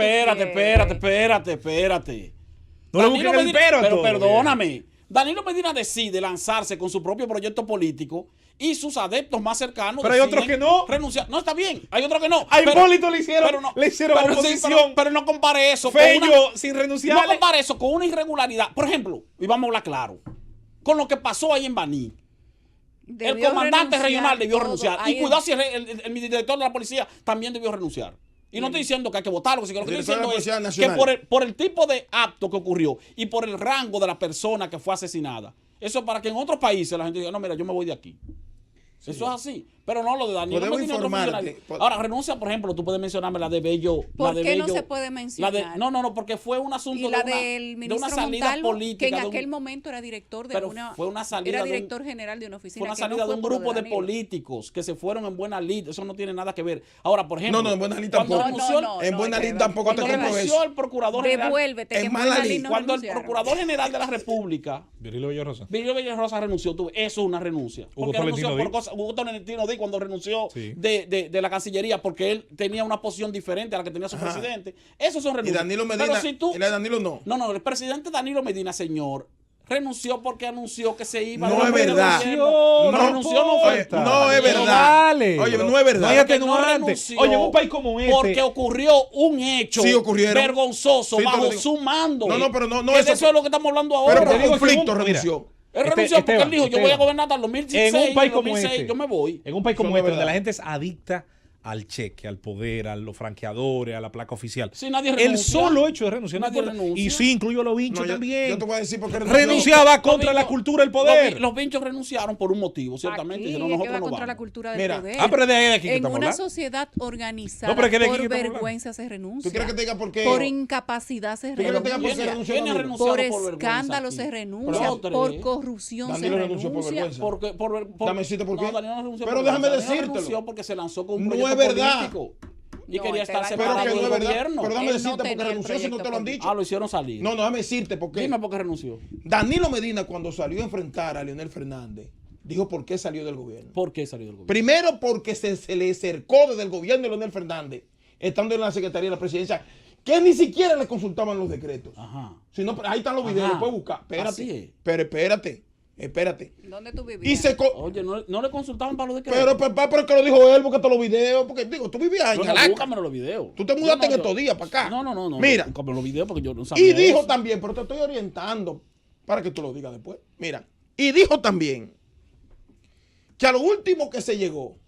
No le busquen el pero perdóname. Danilo Medina decide lanzarse con su propio proyecto político y sus adeptos más cercanos. Pero hay otros que no. Renunciar. No, está bien. Hay otros que no. A Hipólito le hicieron oposición. Pero no compare eso. Fello, sin renunciar. No compare eso con una irregularidad. Por ejemplo, y vamos a hablar claro, con lo que pasó ahí en Baní. El comandante regional debió renunciar. Y cuidado si el director de la policía también debió renunciar. Y no estoy diciendo que hay que votarlo, sino que estoy diciendo es que por el tipo de acto que ocurrió y por el rango de la persona que fue asesinada, eso para que en otros países la gente diga, no, mira, yo me voy de aquí. Sí. Eso es así. Pero no lo de Danilo. Ahora, renuncia, por ejemplo, tú puedes mencionarme la de Bello. ¿Por qué no se puede mencionar? No, porque fue un asunto de una salida Montalvo, política. Que en aquel momento era director de era director general de una oficina. Fue una salida de un grupo de políticos que se fueron en buena lid. Eso no tiene nada que ver. Ahora, por ejemplo. No, en buena lid tampoco. En buena lid tampoco te compro eso. El procurador general. Devuélvete. En mala lid. Cuando el procurador general de la República. Virgilio Bello-Rosa renunció. Eso es una renuncia. Hugo Tolentino Díaz cuando renunció de la Cancillería porque él tenía una posición diferente a la que tenía su presidente. Esos son renuncias. Y Danilo Medina, pero si tú, Danilo no. No, el presidente Danilo Medina, señor, renunció porque anunció que se iba. No es verdad. Renunció no fue. No es verdad. Oye, no es verdad. Oye, en un país como este. Porque ocurrió un hecho vergonzoso bajo su mando. Pero no. Eso es lo que estamos hablando ahora. Pero por conflicto renunció. Él renunció porque él dijo, yo voy a gobernar hasta el 2016, en un país como 2006, este, yo me voy. En un país como este, donde la gente es adicta al cheque, al poder, a los franqueadores, a la placa oficial. Sí, nadie renuncia. El solo hecho de renunciar. Nadie renuncia. Y sí, incluyo a los vinchos también. Yo te voy a decir por qué renunció. Renunciaba contra la cultura del poder. Los vinchos renunciaron por un motivo, ciertamente. Aquí, nosotros no contra vamos. la cultura del poder. Pero de aquí que en una hablando. Sociedad organizada, por vergüenza se renuncia. ¿Tú quieres que te diga por qué? Por incapacidad se renuncia. Por escándalo se renuncia. Por corrupción se renuncia. Dame decirte por qué. Pero déjame decírtelo. Porque se lanzó con un proyecto político. Y quería estar separado del gobierno. Pero déjame decirte porque renunció si no te lo han dicho. Lo hicieron salir. No, déjame decirte por qué. Dime por qué renunció. Danilo Medina, cuando salió a enfrentar a Leonel Fernández, dijo por qué salió del gobierno. ¿Por qué salió del gobierno? Primero porque se le cercó desde el gobierno de Leonel Fernández, estando en la Secretaría de la Presidencia, que ni siquiera le consultaban los decretos. Sino, ahí están los videos, los puedes buscar. Espérate. Pero espérate. ¿Dónde tú vivías? Oye, no le consultaban para los decretos. Pero que lo dijo él, búscate los videos. Porque digo, tú vivías en Alaska. Búscame los videos. Tú te mudaste en estos días para acá. No. Mira. Búscame los videos porque yo no sabía. Y dijo también, pero te estoy orientando para que tú lo digas después. Mira. Y dijo también que a lo último que se llegó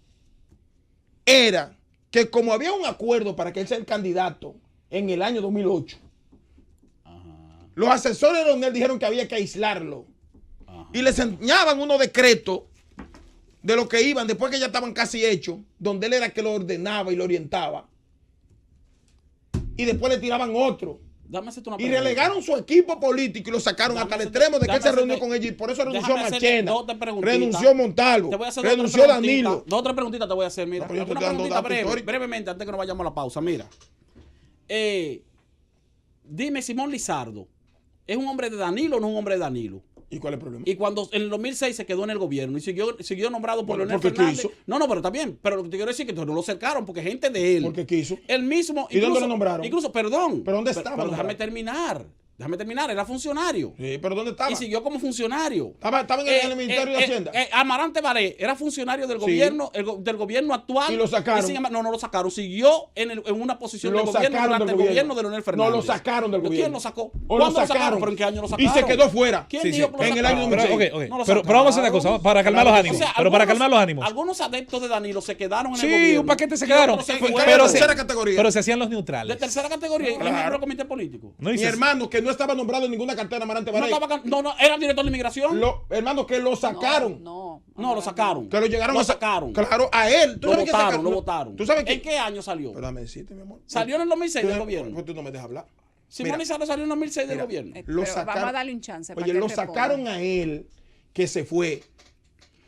era que como había un acuerdo para que él sea el candidato en el año 2008, los asesores de Leonel dijeron que había que aislarlo. Y les enseñaban unos decretos de lo que iban después que ya estaban casi hechos, donde él era que lo ordenaba y lo orientaba. Y después le tiraban otro. Y relegaron su equipo político y lo sacaron hasta el extremo de que él se reunió con ellos. Y por eso renunció Marchena, renunció Montalvo, renunció Danilo. Dos o tres preguntitas te voy a hacer. Mira, una preguntita brevemente antes que nos vayamos a la pausa. Mira, dime, Simón Lizardo, ¿es un hombre de Danilo o no es un hombre de Danilo? ¿Y cuál es el problema? Y cuando en el 2006 se quedó en el gobierno y siguió nombrado por Leonel Fernández. No, pero está bien. Pero lo que te quiero decir es que no lo cercaron porque gente de él. Porque quiso. Él mismo. ¿Y dónde lo nombraron? Incluso, perdón. ¿Pero dónde estaba? Pero déjame terminar, era funcionario. Sí, pero ¿dónde estaba? Y siguió como funcionario. Estaba en el Ministerio de Hacienda. Amarante Baré era funcionario del gobierno, del gobierno actual. Y lo sacaron. No lo sacaron. Siguió en una posición del gobierno durante el gobierno de Leonel Fernández. No lo sacaron del gobierno. ¿Quién lo sacó? ¿Cuándo lo sacaron? ¿Pero en qué año lo sacaron? Y se quedó fuera. ¿Quién dijo que lo en el año 2006? Pero vamos a hacer una cosa, para calmar los ánimos. Para calmar los ánimos. Algunos adeptos de Danilo se quedaron en el gobierno. Sí, un paquete se quedaron. Pero tercera categoría. Pero se hacían los neutrales. De tercera categoría. Y miembro del comité político. Mi hermano, que no estaba nombrado en ninguna cartera Amarante Barey. No, era director de inmigración. Hermano, que lo sacaron. No, lo sacaron. Que lo llegaron a sacaron. Claro, a él. Lo votaron. ¿Tú sabes ¿En qué año salió? Pero dame decirte, mi amor. Salió en el 2006 del gobierno. Pues tú no me dejas hablar. Simón Izarra salió en el 2006 del gobierno. Vamos a darle un chance. Oye, lo sacaron a él, que se fue.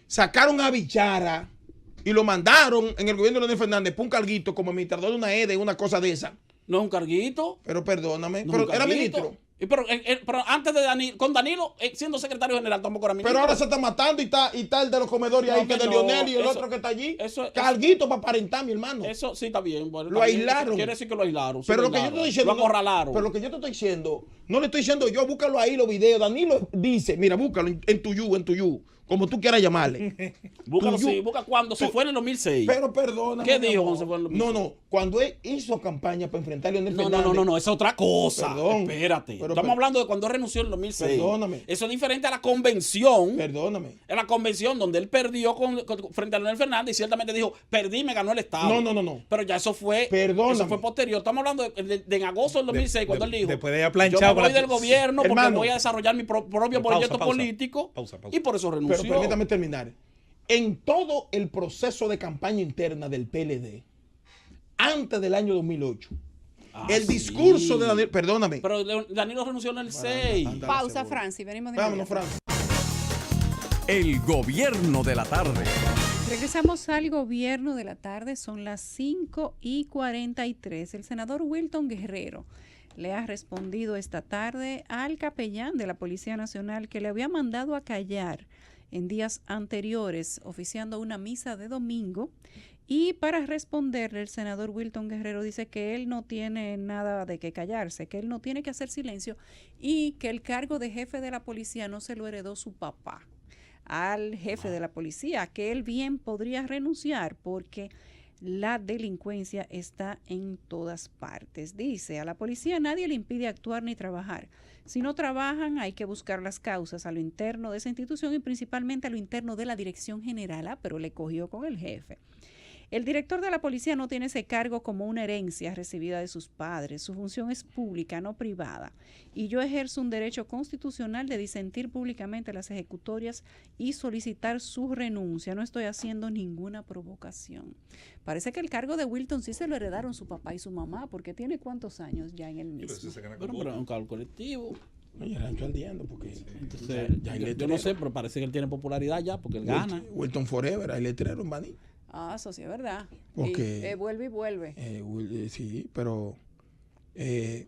Sacaron a Bichara y lo mandaron en el gobierno de Leonel Fernández por un carguito como administrador de una EDE, una cosa de esa. No es un carguito. Pero perdóname, pero era ministro. Pero antes de con Danilo, siendo secretario general, tampoco era ministro. Pero ahora se está matando y está el de los comedores ahí, que de Lionel y el otro que está allí. Carguito para aparentar, mi hermano. Eso sí está bien. Bueno, lo aislaron. Quiere decir que lo aislaron. Pero lo que yo estoy diciendo. Lo acorralaron. Pero lo que yo te estoy diciendo, no le estoy diciendo yo, búscalo ahí los videos. Danilo dice, mira, búscalo en tu como tú quieras llamarle. Búscalo, sí, busca cuando se fue en el 2006. Pero perdona. ¿Qué dijo cuando se fue en el 2006? No, cuando él hizo campaña para enfrentar a Leonel Fernández. No, es otra cosa. Perdón. Espérate. Estamos hablando de cuando renunció en el 2006. Perdóname. Eso es diferente a la convención. Perdóname. En la convención donde él perdió frente a Leonel Fernández y ciertamente dijo, perdí, me ganó el Estado. No. Pero ya eso fue. Perdóname. Eso fue posterior. Estamos hablando de en agosto del 2006, cuando él dijo, después de haber planchado, yo me voy del gobierno porque voy a desarrollar mi propio proyecto político. Pausa. Y por eso renunció. Pero permítame terminar. En todo el proceso de campaña interna del PLD, antes del año 2008, el discurso de Danilo, perdóname. Pero Danilo renunció en el 6. Pausa, Francis, venimos de Vámonos, Francis. El gobierno de la tarde. Regresamos al gobierno de la tarde, son las 5:43. El senador Wilton Guerrero le ha respondido esta tarde al capellán de la Policía Nacional que le había mandado a callar en días anteriores, oficiando una misa de domingo. Y para responderle, el senador Wilton Guerrero dice que él no tiene nada de qué callarse, que él no tiene que hacer silencio y que el cargo de jefe de la policía no se lo heredó su papá al jefe de la policía, que él bien podría renunciar porque la delincuencia está en todas partes. Dice, a la policía nadie le impide actuar ni trabajar. Si no trabajan, hay que buscar las causas a lo interno de esa institución y principalmente a lo interno de la dirección general, pero le cogió con el jefe. El director de la policía no tiene ese cargo como una herencia recibida de sus padres. Su función es pública, no privada. Y yo ejerzo un derecho constitucional de disentir públicamente las ejecutorias y solicitar su renuncia. No estoy haciendo ninguna provocación. Parece que el cargo de Wilton sí se lo heredaron su papá y su mamá, porque tiene cuántos años ya en el mismo. Pero es un cargo colectivo. Oye, rancho ardiendo, porque entonces, yo no sé, pero parece que él tiene popularidad ya, porque él gana. Wilton Forever, hay letrero en Baní. Eso sí es verdad. Porque, vuelve y vuelve. Sí, pero él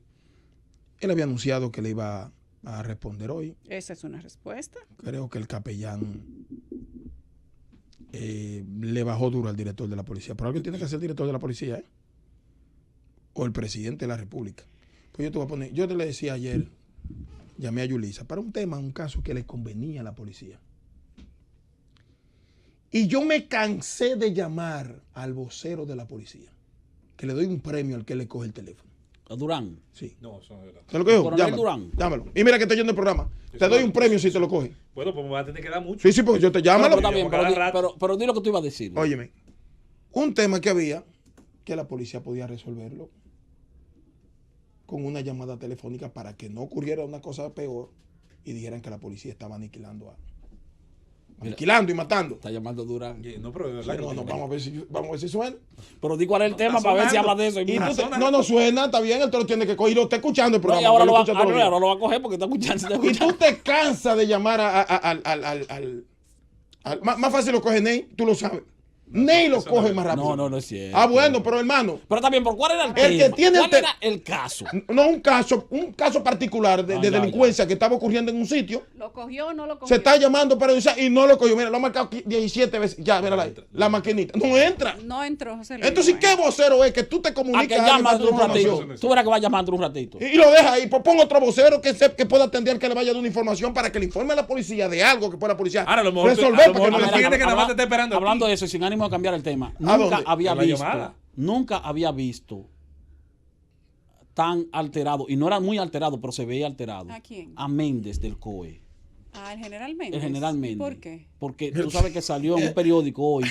había anunciado que le iba a responder hoy. Esa es una respuesta. Creo que el capellán le bajó duro al director de la policía. Pero alguien tiene que ser el director de la policía, o el presidente de la República. Pues yo te voy a poner, yo te le decía ayer, llamé a Yulisa para un tema, un caso que le convenía a la policía. Y yo me cansé de llamar al vocero de la policía, que le doy un premio al que le coge el teléfono. ¿A Durán? Sí. No, eso no es verdad. ¿Te lo cojo? Coronel Durán. Llámalo. Y mira que estoy yendo el programa. Te doy un premio si te lo coge. Bueno, pues me va a tener que dar mucho. Sí, porque yo te llamo. Pero di lo que tú ibas a decir. Óyeme, un tema que había, que la policía podía resolverlo con una llamada telefónica para que no ocurriera una cosa peor y dijeran que la policía estaba aniquilando y matando. Está llamando Durán. No, pero de verdad vamos a ver si suena. Pero di cuál es el tema para ver si habla de eso. No suena, está bien, él te lo tiene que coger. Y lo está escuchando el programa. Ahora lo va a coger porque está escuchando. Y tú te cansas de llamar más fácil lo coge Ney, tú lo sabes. Ney lo coge más rápido. No es cierto. Bueno, pero hermano. Pero también, ¿por cuál era el tema? Que tiene ¿Cuál era el caso? No, un caso particular de delincuencia que estaba ocurriendo en un sitio. ¿Lo cogió o no lo cogió? Se está llamando para denunciar y no lo cogió. Mira, lo ha marcado 17 veces. Ya, mira la maquinita. No entra. No entró, José Luis. Entonces, ¿qué vocero es que tú te comunicas? A que llama un ratito. Tú verás que va llamando un ratito. Y lo deja ahí. Pues pon otro vocero que pueda atender, que le vaya dando una información para que le informe a la policía de algo que pueda la policía resolver. Hablando de eso y sin ánimo de cambiar el tema. Nunca había visto tan alterado, y no era muy alterado, pero se veía alterado. ¿A quién? A Méndez del COE. El general Méndez. El general Méndez. ¿Por qué? Porque tú sabes que salió en un periódico hoy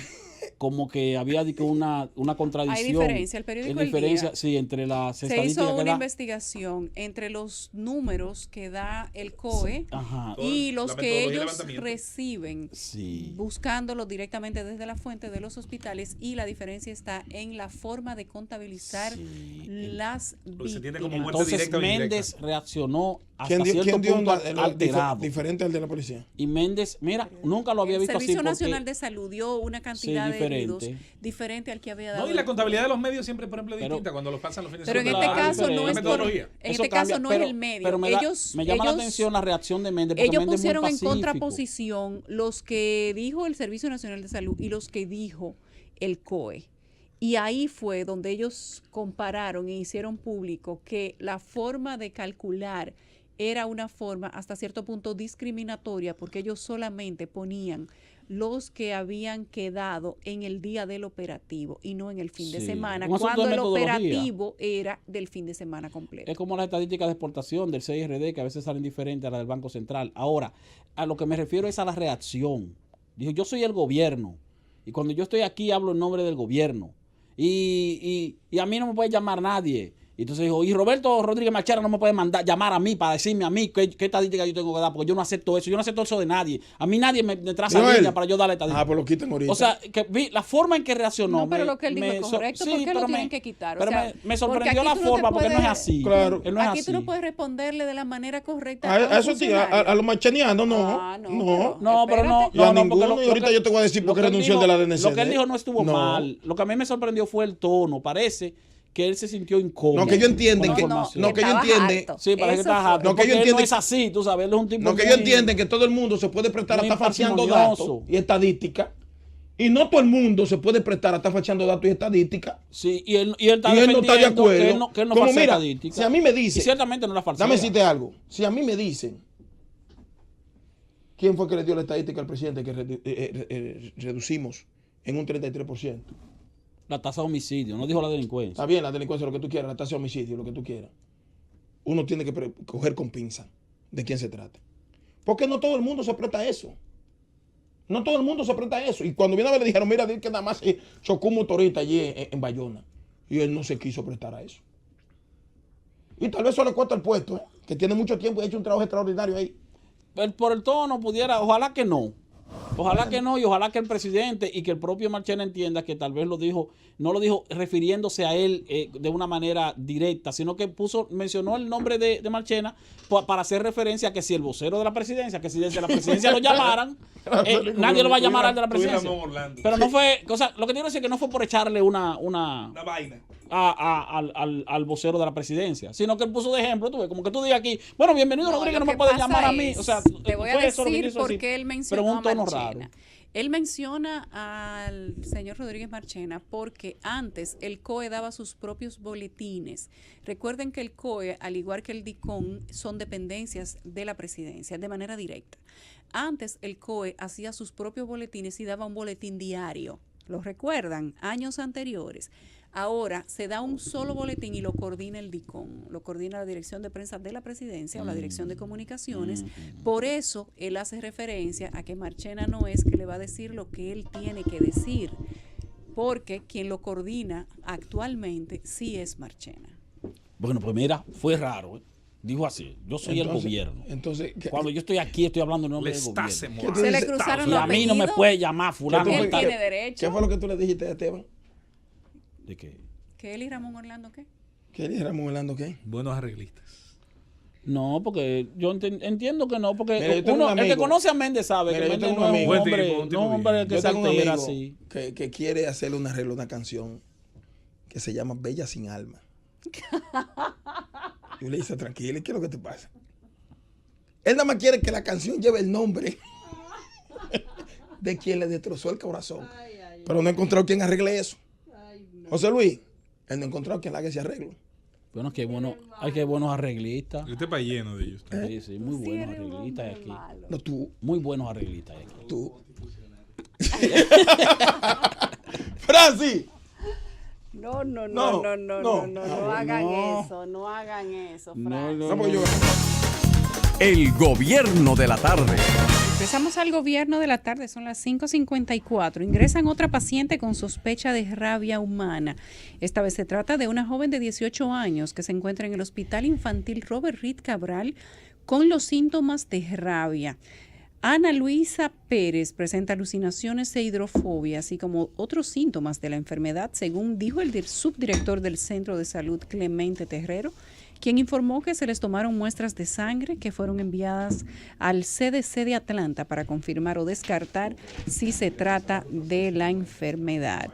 como que había una contradicción. Hay diferencia. El periódico El Día sí, entre las se estadísticas hizo que una da. investigación entre los números que da el COE Ajá. y los que ellos levantamiento. reciben buscándolos directamente desde la fuente de los hospitales, y la diferencia está en la forma de contabilizar las víctimas. Entonces Méndez reaccionó hasta ¿Quién cierto dio punto alterado. diferente al de la policía? Y Méndez, mira, nunca lo había El visto así. Servicio Nacional de Salud dio una cantidad de heridos diferente. diferente al que había dado. No, y la contabilidad de los medios siempre, por ejemplo, es Pero- distinta cuando lo pasan los fines de Pero en semana. este caso no La es por, metodología. en Eso este cambia, caso no pero- es el medio. pero me llama la atención la reacción de Méndez, porque Ellos Méndez es muy pusieron en pacífico. contraposición los que dijo el Servicio Nacional de Salud y los que dijo el COE. Y ahí fue donde ellos compararon e hicieron público que la forma de calcular era una forma hasta cierto punto discriminatoria, porque ellos solamente ponían los que habían quedado en el día del operativo y no en el fin de Sí, semana, un asunto cuando de el metodología. operativo era del fin de semana completo. Es como las estadísticas de exportación del CIRD, que a veces salen diferentes a las del Banco Central. Ahora, a lo que me refiero es a la reacción. Dijo, yo soy el gobierno, y cuando yo estoy aquí hablo en nombre del gobierno, y a mí no me puede llamar nadie. Y entonces dijo, y Roberto Rodríguez Machera no me puede llamar a mí para decirme a mí qué estadística yo tengo que dar, porque yo no acepto eso. Yo no acepto eso de nadie. A mí nadie me traza línea para yo darle estadística. Ah, pues lo quitan ahorita. O sea, que vi la forma en que reaccionó. No, pero lo que él dijo es correcto. ¿Por qué lo tienen que quitar? Pero me sorprendió la aquí tú no te forma, porque no es puedes- así. Claro. Él no es Aquí así. tú no puedes responderle de la manera correcta. A un eso sí, a funcionario. los machanianos no. Ah, no, No, pero no, Y a no, ninguno, porque y ahorita yo te voy a decir lo por qué que él renunció dijo- de la DNCD. Lo que él dijo no estuvo No. mal. Lo que a mí me sorprendió fue el tono. Parece que él se sintió incómodo. No, que ellos entienden con la que información. no, que ellos entienden. Sí, parece que está harto. No, que Porque ellos él no entienden. es así, tú sabes, él es un tipo No, que muy- ellos entienden que todo el mundo se puede prestar a muy estar falseando parsimonioso. datos y estadísticas. Y no todo el mundo se puede prestar a estar falseando datos y estadísticas. Sí, y él está Y él no está de defendiendo acuerdo. que él no Como falsea mira, estadística. si a mí me dicen. Y ciertamente no la falsea. Dame decirte algo. Si a mí me dicen. ¿Quién fue que le dio la estadística al presidente que reducimos en un 33%? La tasa de homicidio, no dijo la delincuencia. Está bien, la delincuencia, lo que tú quieras, la tasa de homicidio, lo que tú quieras. Uno tiene que coger con pinza de quién se trata. Porque no todo el mundo se presta a eso. No todo el mundo se presta a eso. Y cuando viene a ver, le dijeron, mira, di que nada más chocó un motorista allí en Bayona. Y él no se quiso prestar a eso. Y tal vez eso le cuesta el puesto, que tiene mucho tiempo y ha hecho un trabajo extraordinario ahí. Por el tono pudiera, ojalá que no. Ojalá que no, y ojalá que el presidente y que el propio Marchena entienda que tal vez lo dijo, no lo dijo refiriéndose a él de una manera directa, sino que mencionó el nombre de Marchena para hacer referencia a que si el vocero de la presidencia, que si desde la presidencia lo llamaran, nadie lo va a llamar al de la presidencia. Pero no fue, o sea, lo que quiero decir es que no fue por echarle una vaina al vocero de la presidencia, sino que él puso de ejemplo, tú ves, como que tú digas aquí, bueno, bienvenido Rodríguez, no me puede llamar a mí. O sea, te voy a fue eso lo que decir quiso por decir, qué él pero mencionó en un a tono Marchena. raro. Él menciona al señor Rodríguez Marchena porque antes el COE daba sus propios boletines. Recuerden que el COE, al igual que el DICON, son dependencias de la presidencia de manera directa. Antes el COE hacía sus propios boletines y daba un boletín diario. ¿Lo recuerdan? Años anteriores. Ahora se da un solo boletín y lo coordina el DICON, lo coordina la Dirección de Prensa de la Presidencia o la Dirección de Comunicaciones. Por eso él hace referencia a que Marchena no es que le va a decir lo que él tiene que decir, porque quien lo coordina actualmente sí es Marchena. Bueno, pues mira, fue raro. Dijo así, yo soy el gobierno. Entonces, cuando yo estoy aquí, estoy hablando en nombre del gobierno. Se le cruzaron Y los a mí no me apellidos. puede llamar fulano. Él tiene derecho. ¿Qué fue lo que tú le dijiste a Esteban? ¿De qué? ¿Que él y Ramón Orlando qué? ¿Qué le dijéramos Orlando qué? Buenos arreglistas. No, porque yo entiendo que no, porque Mira, yo tengo un el que amigo. conoce a Méndez sabe Mira, que yo Méndez tengo no un es un amigo. hombre, Buen tipo, no es un hombre que Yo se tengo un altera amigo así. que quiere hacerle un arreglo a una canción que se llama Bella sin alma. Yo le dije, tranquilo, ¿qué es lo que te pasa? Él nada más quiere que la canción lleve el nombre de quien le destrozó el corazón. Pero no he encontrado quien arregle eso. José Luis, él no ha encontrado quien le haga ese arreglo. Bueno, hay que buenos arreglistas. Este país lleno de ellos. Sí, sí, muy buenos arreglistas hay aquí. No, tú. Muy buenos arreglistas hay aquí. Tú. Francis. No No, hagan no. eso, no hagan eso, No, Francis. no, No, porque yo... El gobierno de la tarde. Regresamos al gobierno de la tarde, son las 5:54. Ingresan otra paciente con sospecha de rabia humana. Esta vez se trata de una joven de 18 años que se encuentra en el Hospital Infantil Robert Reed Cabral con los síntomas de rabia. Ana Luisa Pérez presenta alucinaciones e hidrofobia, así como otros síntomas de la enfermedad, según dijo el subdirector del Centro de Salud, Clemente Terrero, quien informó que se les tomaron muestras de sangre que fueron enviadas al CDC de Atlanta para confirmar o descartar si se trata de la enfermedad.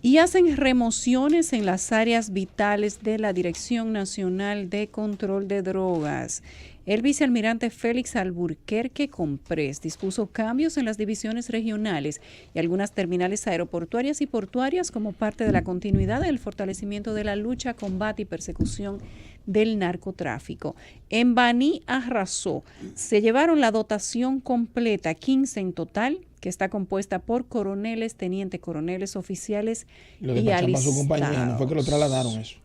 Y hacen remociones en las áreas vitales de la Dirección Nacional de Control de Drogas. El vicealmirante Félix Alburquerque Comprés dispuso cambios en las divisiones regionales y algunas terminales aeroportuarias y portuarias como parte de la continuidad del fortalecimiento de la lucha, combate y persecución del narcotráfico. En Baní arrasó. Se llevaron la dotación completa, 15 en total, que está compuesta por coroneles, teniente coroneles, oficiales y alistados. Su compañía, no fue que lo trasladaron eso.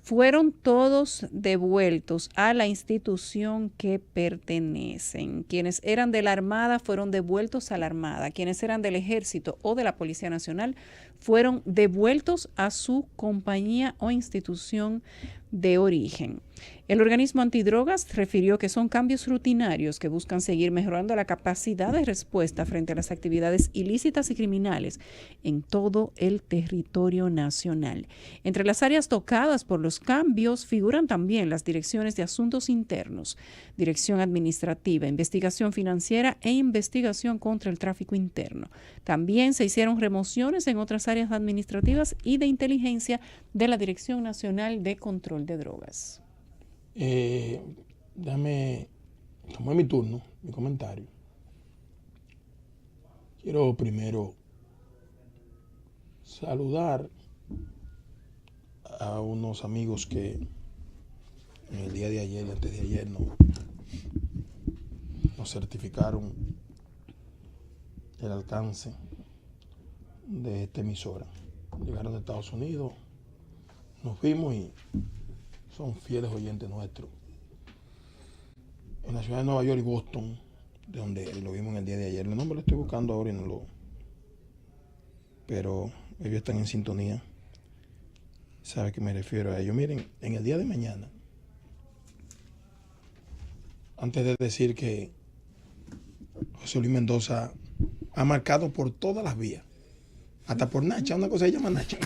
Fueron todos devueltos a la institución que pertenecen. Quienes eran de la Armada fueron devueltos a la Armada. Quienes eran del Ejército o de la Policía Nacional fueron devueltos a su compañía o institución de origen. El organismo antidrogas refirió que son cambios rutinarios que buscan seguir mejorando la capacidad de respuesta frente a las actividades ilícitas y criminales en todo el territorio nacional. Entre las áreas tocadas por los cambios figuran también las direcciones de asuntos internos, dirección administrativa, investigación financiera e investigación contra el tráfico interno. También se hicieron remociones en otras áreas administrativas y de inteligencia de la Dirección Nacional de Control de Drogas. Tomé mi turno, mi comentario. Quiero primero saludar a unos amigos que en el día de ayer y antes de ayer nos certificaron el alcance de esta emisora. Llegaron de Estados Unidos, nos vimos y son fieles oyentes nuestros. En la ciudad de Nueva York y Boston, de donde lo vimos en el día de ayer. El nombre lo estoy buscando ahora y no lo... Pero ellos están en sintonía. ¿Sabe a qué me refiero a ellos? Miren, en el día de mañana, antes de decir que José Luis Mendoza ha marcado por todas las vías, hasta por Nacha, una cosa se llama Nacha.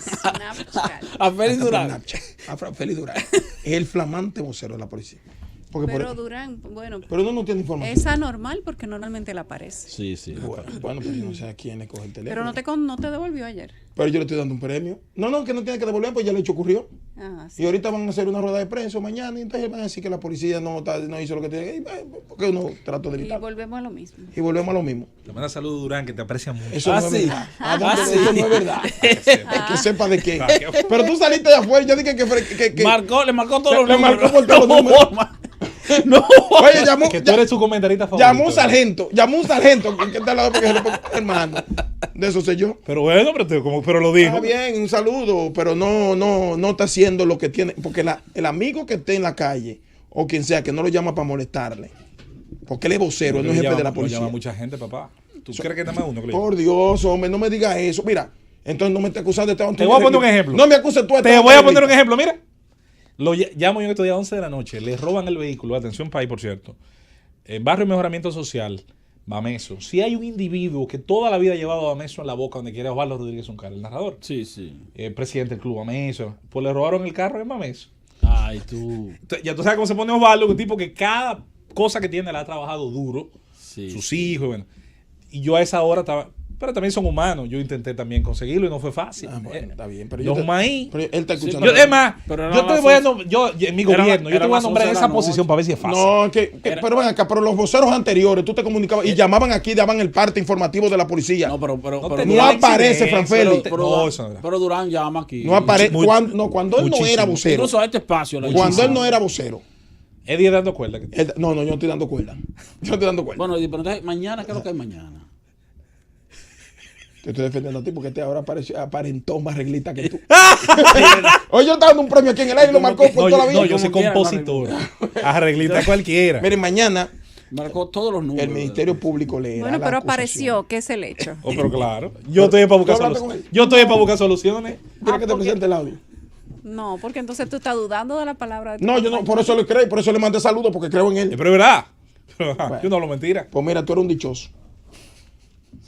A Félix Durán. A Félix Durán. Es el flamante vocero de la policía. Pero Durán, bueno, pero uno no tiene información. Es anormal porque normalmente le aparece. Sí. Bueno, pues yo no sé a quién le coge el teléfono. Pero no te devolvió ayer. Pero yo le estoy dando un premio. No, que no tiene que devolver, pues ya el hecho ocurrió. Sí. Y ahorita van a hacer una rueda de prensa mañana y entonces van a decir que la policía no hizo lo que tiene que hacer. Porque uno trató de evitar. Y volvemos a lo mismo. Le manda saludos Durán, que te aprecia mucho. Eso no es verdad. Eso no es verdad. Que sepa de qué. Pero tú saliste de afuera y yo dije que le marcó todos los números. Le marcó por todos los números. No. Oye, llamó. Que tú eres su comentarista favorito. Llamó un sargento que está al lado porque hermano. De eso sé yo. Pero bueno, pero lo dijo. Está bien, un saludo, pero no está haciendo lo que tiene. Porque el amigo que esté en la calle, o quien sea, que no lo llama para molestarle. Porque él es vocero, él no es jefe de la policía. Lo llama mucha gente, papá. ¿Tú crees que nada más uno? Por Dios, hombre, no me digas eso. Mira, entonces no me estés acusando de estar. Te voy a poner un ejemplo. No me acuses tú. Te voy a poner un ejemplo, mira. Lo llamo yo estos días a 11 de la noche, le roban el vehículo, atención país por cierto, Barrio Mejoramiento Social, Bameso. Si hay un individuo que toda la vida ha llevado a Bameso en la boca, donde quiere Osvaldo Rodríguez Uncar, el narrador. Sí. Presidente del club Bameso, pues le robaron el carro en Bameso. Ay, tú. Ya tú sabes cómo se pone Osvaldo, un tipo que cada cosa que tiene la ha trabajado duro, sus hijos, bueno. Y yo a esa hora estaba... Pero también son humanos. Yo intenté también conseguirlo y no fue fácil. Bueno, está bien. Pero los maíz. Pero él está escuchando. Es más, yo en mi gobierno, yo te voy a nombrar esa posición para ver si es fácil. No, pero ven acá, pero los voceros anteriores, tú te comunicabas y llamaban aquí, daban el parte informativo de la policía. No, pero no aparece, Franfeli. Pero Durán llama aquí. No aparece. Cuando él no era vocero. Incluso a este espacio. Cuando él no era vocero. Eddie dando cuerda. No, yo no estoy dando cuerda. Bueno, pero entonces, mañana, ¿qué es lo que hay mañana? Te estoy defendiendo a ti porque este ahora aparentó más reglita que tú. Hoy yo estaba dando un premio aquí en el aire y lo marcó por toda la vida. No, yo soy compositor. Arreglita cualquiera. Miren, mañana Marcó todos los números. El Ministerio Público leerá Bueno, la pero acusación. apareció, ¿qué es el hecho? Oh, pero claro. Yo estoy para buscar ¿tú hablaste soluciones. con él? Yo estoy para buscar soluciones. ¿Quieres que te presente el audio? No, porque entonces tú estás dudando de la palabra de tu No, yo no, compañero. por eso le creo, por eso le mandé saludos, porque creo en él. Pero es verdad. Pero, Bueno. yo no hablo mentira. Pues mira, tú eres un dichoso.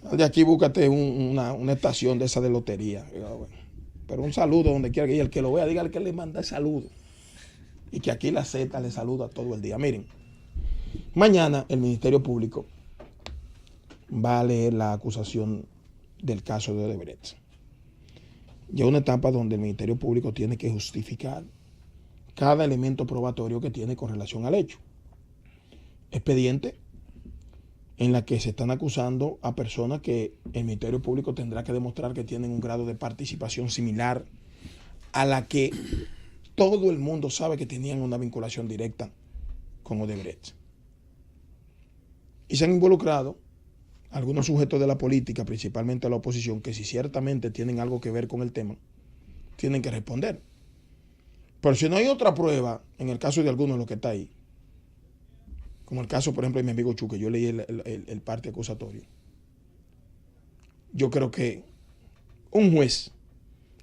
Sal de aquí, búscate una estación de esa de lotería. Pero un saludo donde quiera que y el que lo vea, dígale que le manda el saludo. Y que aquí la Z le saluda todo el día. Miren, mañana el Ministerio Público va a leer la acusación del caso de Odebrecht. Ya una etapa donde el Ministerio Público tiene que justificar cada elemento probatorio que tiene con relación al hecho. Expediente en la que se están acusando a personas que el Ministerio Público tendrá que demostrar que tienen un grado de participación similar a la que todo el mundo sabe que tenían una vinculación directa con Odebrecht. Y se han involucrado algunos sujetos de la política, principalmente la oposición, que si ciertamente tienen algo que ver con el tema, tienen que responder. Pero si no hay otra prueba, en el caso de algunos de los que está ahí, como el caso, por ejemplo, de mi amigo Chu, que yo leí el parte acusatorio, yo creo que un juez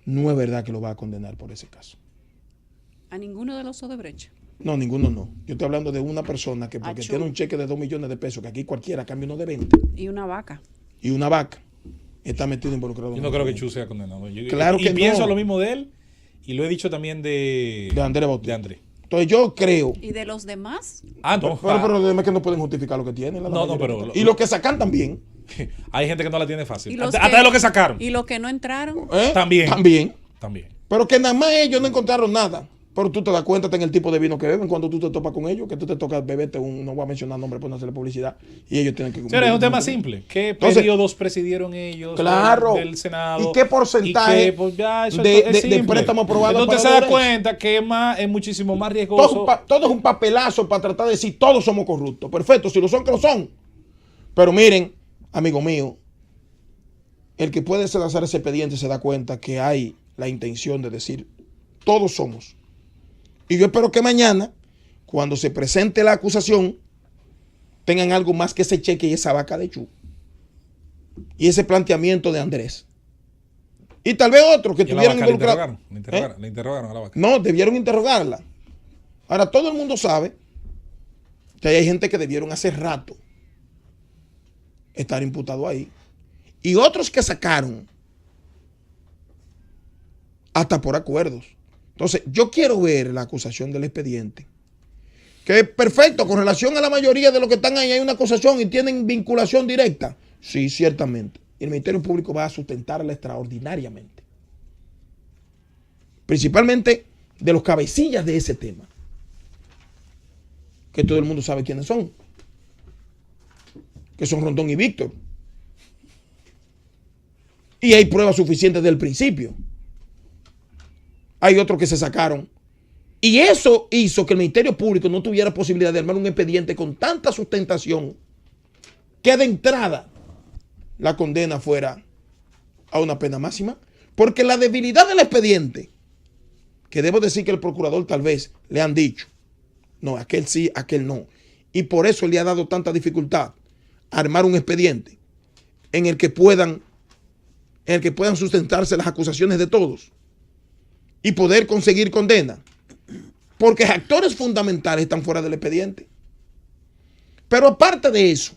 no es verdad que lo va a condenar por ese caso. A ninguno de los Odebrecht. No, ninguno no. Yo estoy hablando de una persona que porque Achú. tiene un cheque de 2 millones de pesos, que aquí cualquiera cambia uno de 20, Y una vaca. y una vaca, está metido involucrado. Yo no creo que Chu sea condenado. Claro y que pienso no. lo mismo de él y lo he dicho también de Andrés Botti. De Andrés. Entonces yo creo. ¿Y de los demás? Ah, no. Pero demás que no pueden justificar lo que tienen. No, pero... Y lo que sacan también. Hay gente que no la tiene fácil. ¿Y los Hasta que- de lo que sacaron. ¿Y los que no entraron? También. También. Pero que nada más ellos no encontraron nada. Pero tú te das cuenta en el tipo de vino que beben cuando tú te topas con ellos, que tú te tocas beberte no voy a mencionar nombre por no hacerle publicidad, y ellos tienen que... Señores, es un tema simple. ¿Qué Entonces, periodos presidieron ellos claro, del Senado? ¿y qué porcentaje ¿Y qué, pues ya, eso de es simple. préstamo aprobado Entonces para se da Odebrecht? cuenta que es muchísimo más riesgoso. Todo es un papelazo para tratar de decir todos somos corruptos. Perfecto, si lo son, que lo son. Pero miren, amigo mío, el que puede hacer ese expediente se da cuenta que hay la intención de decir todos somos. Y yo espero que mañana, cuando se presente la acusación, tengan algo más que ese cheque y esa vaca de Chu. Y ese planteamiento de Andrés. Y tal vez otros que ¿Y a la estuvieran vaca involucrados. le interrogaron a la vaca? No, debieron interrogarla. Ahora, todo el mundo sabe que hay gente que debieron hace rato estar imputado ahí. Y otros que sacaron hasta por acuerdos. Entonces, yo quiero ver la acusación del expediente. Que es perfecto, con relación a la mayoría de los que están ahí hay una acusación y tienen vinculación directa. Sí, ciertamente. Y el Ministerio Público va a sustentarla extraordinariamente. Principalmente de los cabecillas de ese tema. Que todo el mundo sabe quiénes son. Que son Rondón y Víctor. Y hay pruebas suficientes del principio. Hay otros que se sacaron. Y eso hizo que el Ministerio Público no tuviera posibilidad de armar un expediente con tanta sustentación que de entrada la condena fuera a una pena máxima. Porque la debilidad del expediente, que debo decir que el procurador tal vez le han dicho, no, aquel sí, aquel no. Y por eso le ha dado tanta dificultad a armar un expediente en el que puedan sustentarse las acusaciones de todos y poder conseguir condena. Porque actores fundamentales están fuera del expediente. Pero aparte de eso,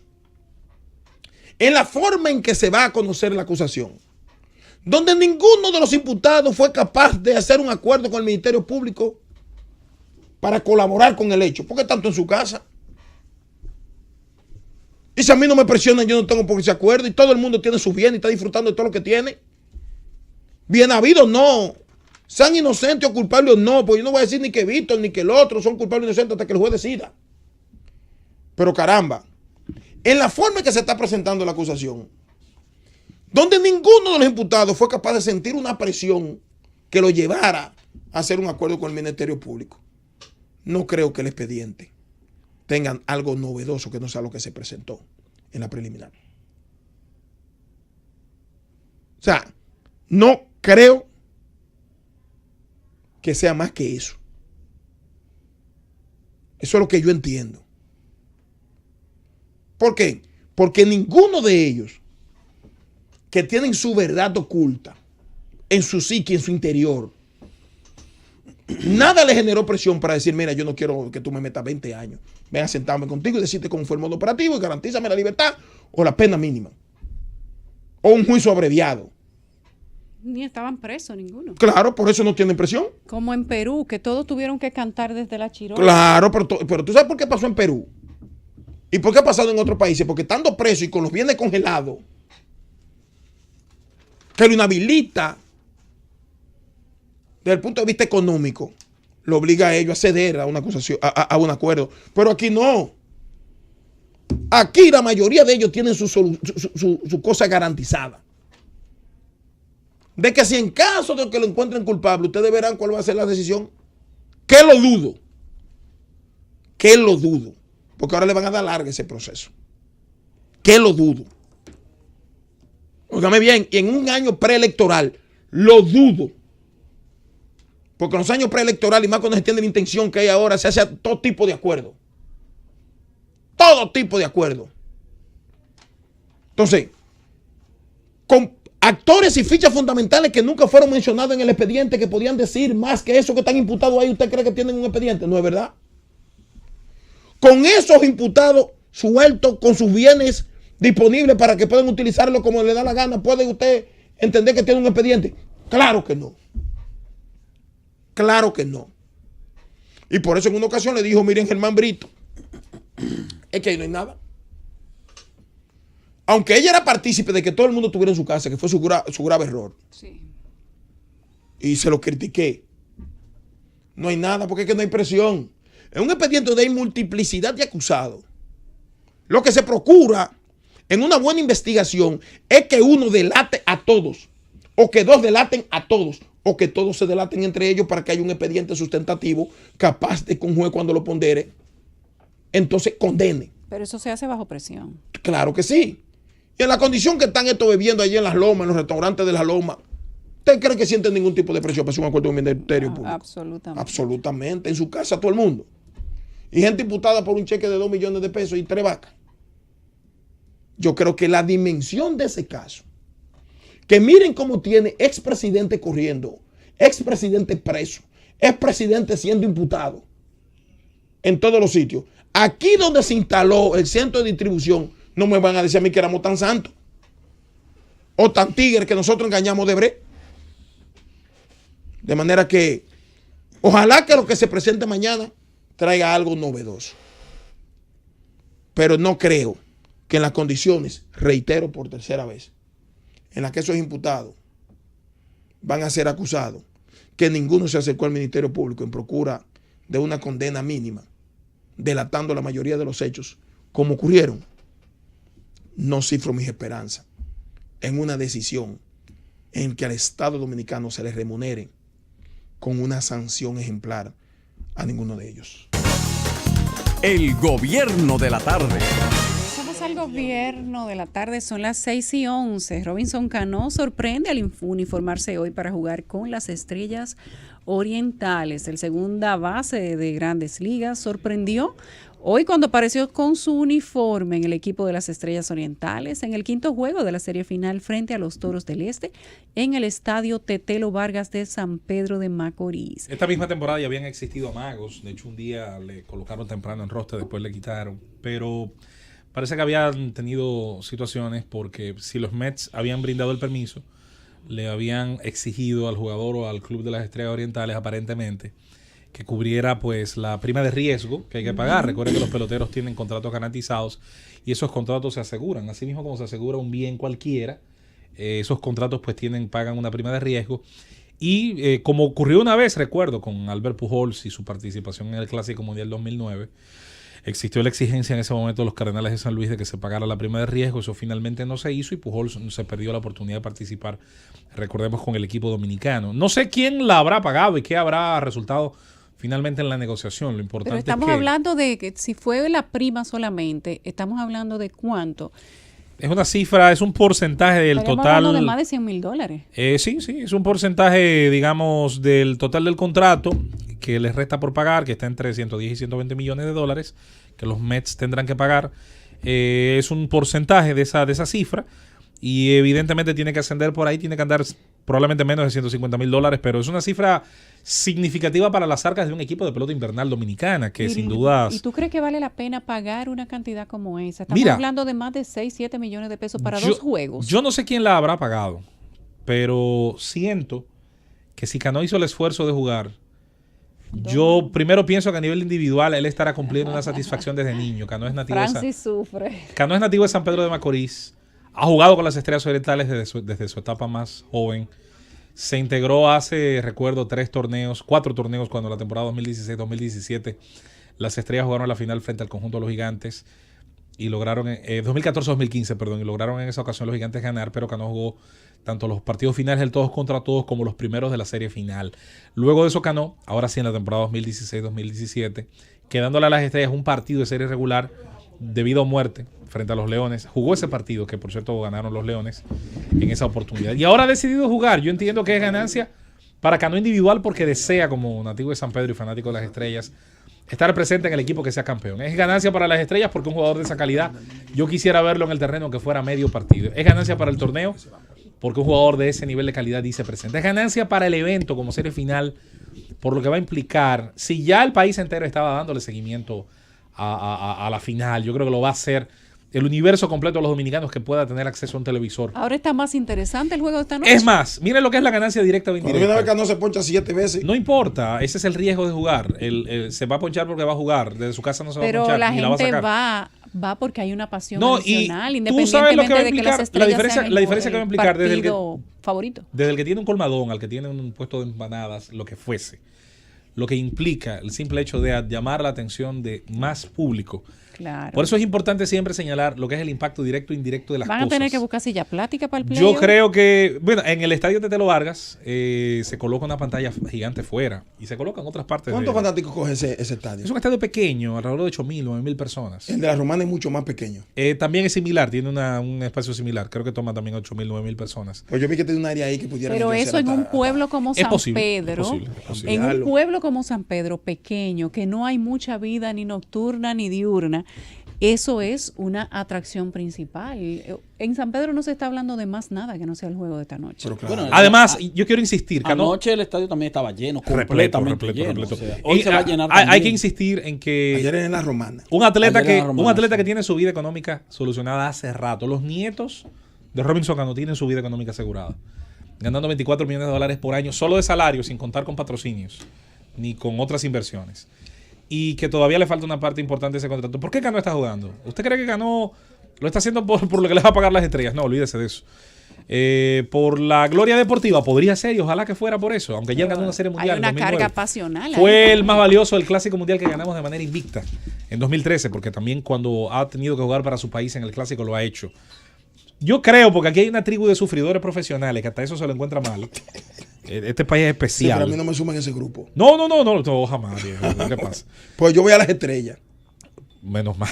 en la forma en que se va a conocer la acusación, donde ninguno de los imputados fue capaz de hacer un acuerdo con el Ministerio Público para colaborar con el hecho, porque tanto en su casa. Y si a mí no me presionan, yo no tengo por qué ese acuerdo, y todo el mundo tiene su bien y está disfrutando de todo lo que tiene. Bien habido, no. Sean inocentes o culpables o no, pues yo no voy a decir ni que Víctor ni que el otro son culpables o inocentes hasta que el juez decida. Pero caramba, en la forma en que se está presentando la acusación, donde ninguno de los imputados fue capaz de sentir una presión que lo llevara a hacer un acuerdo con el Ministerio Público, no creo que el expediente tenga algo novedoso que no sea lo que se presentó en la preliminar. O sea, no creo que sea más que eso. Eso es lo que yo entiendo. ¿Por qué? Porque ninguno de ellos que tienen su verdad oculta en su psique, en su interior, nada le generó presión para decir, mira, yo no quiero que tú me metas 20 años. Ven a sentarme contigo y decirte cómo fue el modo operativo y garantízame la libertad o la pena mínima. O un juicio abreviado. Ni estaban presos ninguno. Claro, por eso no tienen presión. Como en Perú, que todos tuvieron que cantar desde la chirola. Claro, pero tú sabes por qué pasó en Perú. ¿Y por qué ha pasado en otros países? Porque estando preso y con los bienes congelados, que lo inhabilita desde el punto de vista económico, lo obliga a ellos a ceder a una acusación, a un acuerdo. Pero aquí no. Aquí la mayoría de ellos tienen su cosa garantizada. De que si en caso de que lo encuentren culpable, ustedes verán cuál va a ser la decisión. Que lo dudo. Que lo dudo. Porque ahora le van a dar larga ese proceso. Que lo dudo. Óigame bien, y en un año preelectoral, lo dudo. Porque en los años preelectorales, y más cuando se tiene la intención que hay ahora, se hace todo tipo de acuerdo. Todo tipo de acuerdo. Entonces, con actores y fichas fundamentales que nunca fueron mencionados en el expediente, que podían decir más que eso que están imputados ahí, ¿usted cree que tienen un expediente? No es verdad. Con esos imputados sueltos, con sus bienes disponibles para que puedan utilizarlo como le da la gana, ¿puede usted entender que tiene un expediente? Claro que no. Claro que no. Y por eso en una ocasión le dijo, miren, Germán Brito, es que ahí no hay nada. Aunque ella era partícipe de que todo el mundo estuviera en su casa, que fue su grave error. Sí. Y se lo critiqué. No hay nada porque es que no hay presión. En un expediente donde hay multiplicidad de acusados, lo que se procura en una buena investigación es que uno delate a todos, o que dos delaten a todos, o que todos se delaten entre ellos para que haya un expediente sustentativo capaz de que un juez cuando lo pondere, entonces condene. Pero eso se hace bajo presión. Claro que sí. Y en la condición que están estos bebiendo allí en las lomas, en los restaurantes de las lomas, ¿usted cree que sienten ningún tipo de presión para hacer un acuerdo con el Ministerio Público? Absolutamente. Absolutamente. En su casa todo el mundo. Y gente imputada por un cheque de 2 millones de pesos y 3 vacas. Yo creo que la dimensión de ese caso, que miren cómo tiene expresidente corriendo, expresidente preso, expresidente siendo imputado en todos los sitios. Aquí donde se instaló el centro de distribución, no me van a decir a mí que éramos tan santos o tan tigres que nosotros engañamos de Bre. De manera que ojalá que lo que se presente mañana traiga algo novedoso. Pero no creo que en las condiciones, reitero por tercera vez, en las que esos imputados van a ser acusados, que ninguno se acercó al Ministerio Público en procura de una condena mínima, delatando la mayoría de los hechos, como ocurrieron, no cifro mis esperanzas en una decisión en que al Estado Dominicano se les remunere con una sanción ejemplar a ninguno de ellos. El gobierno de la tarde. Estamos al gobierno de la tarde, son las 6:11. Robinson Cano sorprende al uniformarse hoy para jugar con las Estrellas Orientales. El segunda base de Grandes Ligas sorprendió hoy cuando apareció con su uniforme en el equipo de las Estrellas Orientales en el quinto juego de la serie final frente a los Toros del Este en el estadio Tetelo Vargas de San Pedro de Macorís. Esta misma temporada ya habían existido amagos. De hecho, un día le colocaron temprano en roster, después le quitaron. Pero parece que habían tenido situaciones porque si los Mets habían brindado el permiso, le habían exigido al jugador o al club de las Estrellas Orientales aparentemente que cubriera pues la prima de riesgo que hay que pagar. Recuerden que los peloteros tienen contratos garantizados y esos contratos se aseguran. Así mismo como se asegura un bien cualquiera, esos contratos pues pagan una prima de riesgo. Y como ocurrió una vez, recuerdo, con Albert Pujols y su participación en el Clásico Mundial 2009, existió la exigencia en ese momento de los Cardenales de San Luis de que se pagara la prima de riesgo. Eso finalmente no se hizo y Pujols se perdió la oportunidad de participar, recordemos, con el equipo dominicano. No sé quién la habrá pagado y qué habrá resultado finalmente en la negociación. Lo importante Pero estamos hablando de que si fue la prima solamente, estamos hablando de cuánto. Es una cifra, es un porcentaje del Estaríamos total. hablando de más de $100,000. Sí, es un porcentaje, digamos, del total del contrato que les resta por pagar, que está entre 110 y 120 millones de dólares, que los Mets tendrán que pagar. Es un porcentaje de esa cifra y evidentemente tiene que ascender por ahí, tiene que andar probablemente menos de $150,000, pero es una cifra significativa para las arcas de un equipo de pelota invernal dominicana que sin dudas... ¿Y tú crees que vale la pena pagar una cantidad como esa? Estamos hablando de más de 6, 7 millones de pesos para 2 juegos. Yo no sé quién la habrá pagado, pero siento que si Cano hizo el esfuerzo de jugar, yo primero pienso que a nivel individual él estará cumpliendo una satisfacción desde niño. Cano es nativo Cano es nativo de San Pedro de Macorís. Ha jugado con las Estrellas Orientales desde su etapa más joven. Se integró hace, recuerdo, 4 torneos cuando la temporada 2016-2017 las Estrellas jugaron la final frente al conjunto de los Gigantes y lograron, 2014-2015, perdón, y lograron en esa ocasión los Gigantes ganar, pero Cano jugó tanto los partidos finales del todos contra todos como los primeros de la serie final. Luego de eso Cano, ahora sí en la temporada 2016-2017, quedándole a las Estrellas un partido de serie regular debido a muerte frente a los Leones. Jugó ese partido, que por cierto ganaron los Leones en esa oportunidad. Y ahora ha decidido jugar. Yo entiendo que es ganancia para Cano individual porque desea, como nativo de San Pedro y fanático de las Estrellas, estar presente en el equipo que sea campeón. Es ganancia para las Estrellas porque un jugador de esa calidad, yo quisiera verlo en el terreno que fuera medio partido. Es ganancia para el torneo porque un jugador de ese nivel de calidad dice presente. Es ganancia para el evento como serie final por lo que va a implicar. Si ya el país entero estaba dándole seguimiento a la final, yo creo que lo va a hacer el universo completo de los dominicanos que pueda tener acceso a un televisor. Ahora está más interesante el juego de esta noche. Es más, miren lo que es la ganancia directa o indirecta. Cuando viene a ver que no se poncha 7 veces. No importa, ese es el riesgo de jugar. Se va a ponchar porque va a jugar. Desde su casa no se va a ponchar. Pero la gente va porque hay una pasión adicional, independientemente de que las Estrellas sean la diferencia que va a implicar desde el favorito. Desde el que tiene un colmadón al que tiene un puesto de empanadas, lo que fuese. Lo que implica el simple hecho de llamar la atención de más público. Claro. Por eso es importante siempre señalar lo que es el impacto directo e indirecto de las cosas. Van a tener que buscar silla plática para el play. Yo creo que, bueno, en el estadio Tetelo Vargas se coloca una pantalla gigante fuera y se coloca en otras partes. ¿Cuántos fanáticos coge ese estadio? Es un estadio pequeño, alrededor de 8,000, 9,000 personas. El de la Romana es mucho más pequeño. También es similar, tiene un espacio similar. Creo que toma también 8,000, 9,000 personas. Pues yo vi que tiene un área ahí que pudiera. Pero eso en un pueblo como San Pedro, en un pueblo como San Pedro, pequeño, que no hay mucha vida ni nocturna ni diurna, eso es una atracción principal. En San Pedro no se está hablando de más nada que no sea el juego de esta noche. Claro. Bueno, además, yo quiero insistir. Anoche el estadio también estaba lleno, completamente lleno. O sea, hoy se va a llenar hay que insistir en que ayer en la Romana. Un atleta que tiene su vida económica solucionada hace rato. Los nietos de Robinson Cano tienen su vida económica asegurada. Ganando $24 millones por año solo de salario, sin contar con patrocinios ni con otras inversiones. Y que todavía le falta una parte importante de ese contrato. ¿Por qué Cano está jugando? ¿Usted cree que Cano lo está haciendo por lo que le va a pagar las Estrellas? No, olvídese de eso. Por la gloria deportiva, podría ser y ojalá que fuera por eso, aunque ya ganó una serie mundial. Hay una carga pasional. Fue el más valioso del Clásico Mundial que ganamos de manera invicta en 2013, porque también cuando ha tenido que jugar para su país en el Clásico lo ha hecho. Yo creo, porque aquí hay una tribu de sufridores profesionales que hasta eso se lo encuentra mal. Este país es especial. Sí, pero a mí no me suman en ese grupo. No, jamás. ¿Qué pasa? Pues yo voy a las Estrellas. Menos mal.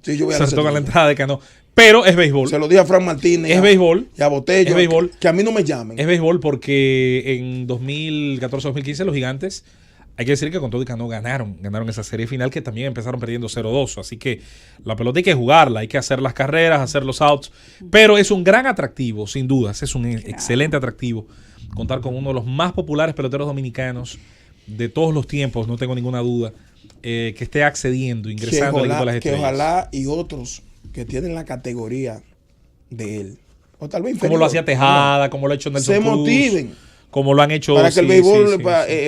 Sí, yo voy a las Estrellas. La entrada de Cano. Pero es béisbol. Se lo di a Fran Martínez. Es béisbol. Y a Botello. Es béisbol. Que a mí no me llamen. Es béisbol porque en 2014-2015 los Gigantes, hay que decir que con todo y Cano ganaron esa serie final que también empezaron perdiendo 0-2. Así que la pelota hay que jugarla, hay que hacer las carreras, hacer los outs. Pero es un gran atractivo, sin dudas. Es un excelente atractivo contar con uno de los más populares peloteros dominicanos de todos los tiempos, no tengo ninguna duda, que esté accediendo, ingresando al equipo de las Estrellas. Que ojalá y otros que tienen la categoría de él, o tal vez inferior, como lo hacía Tejada, como lo ha hecho Nelson Cruz, se motiven, como lo han hecho para que el béisbol,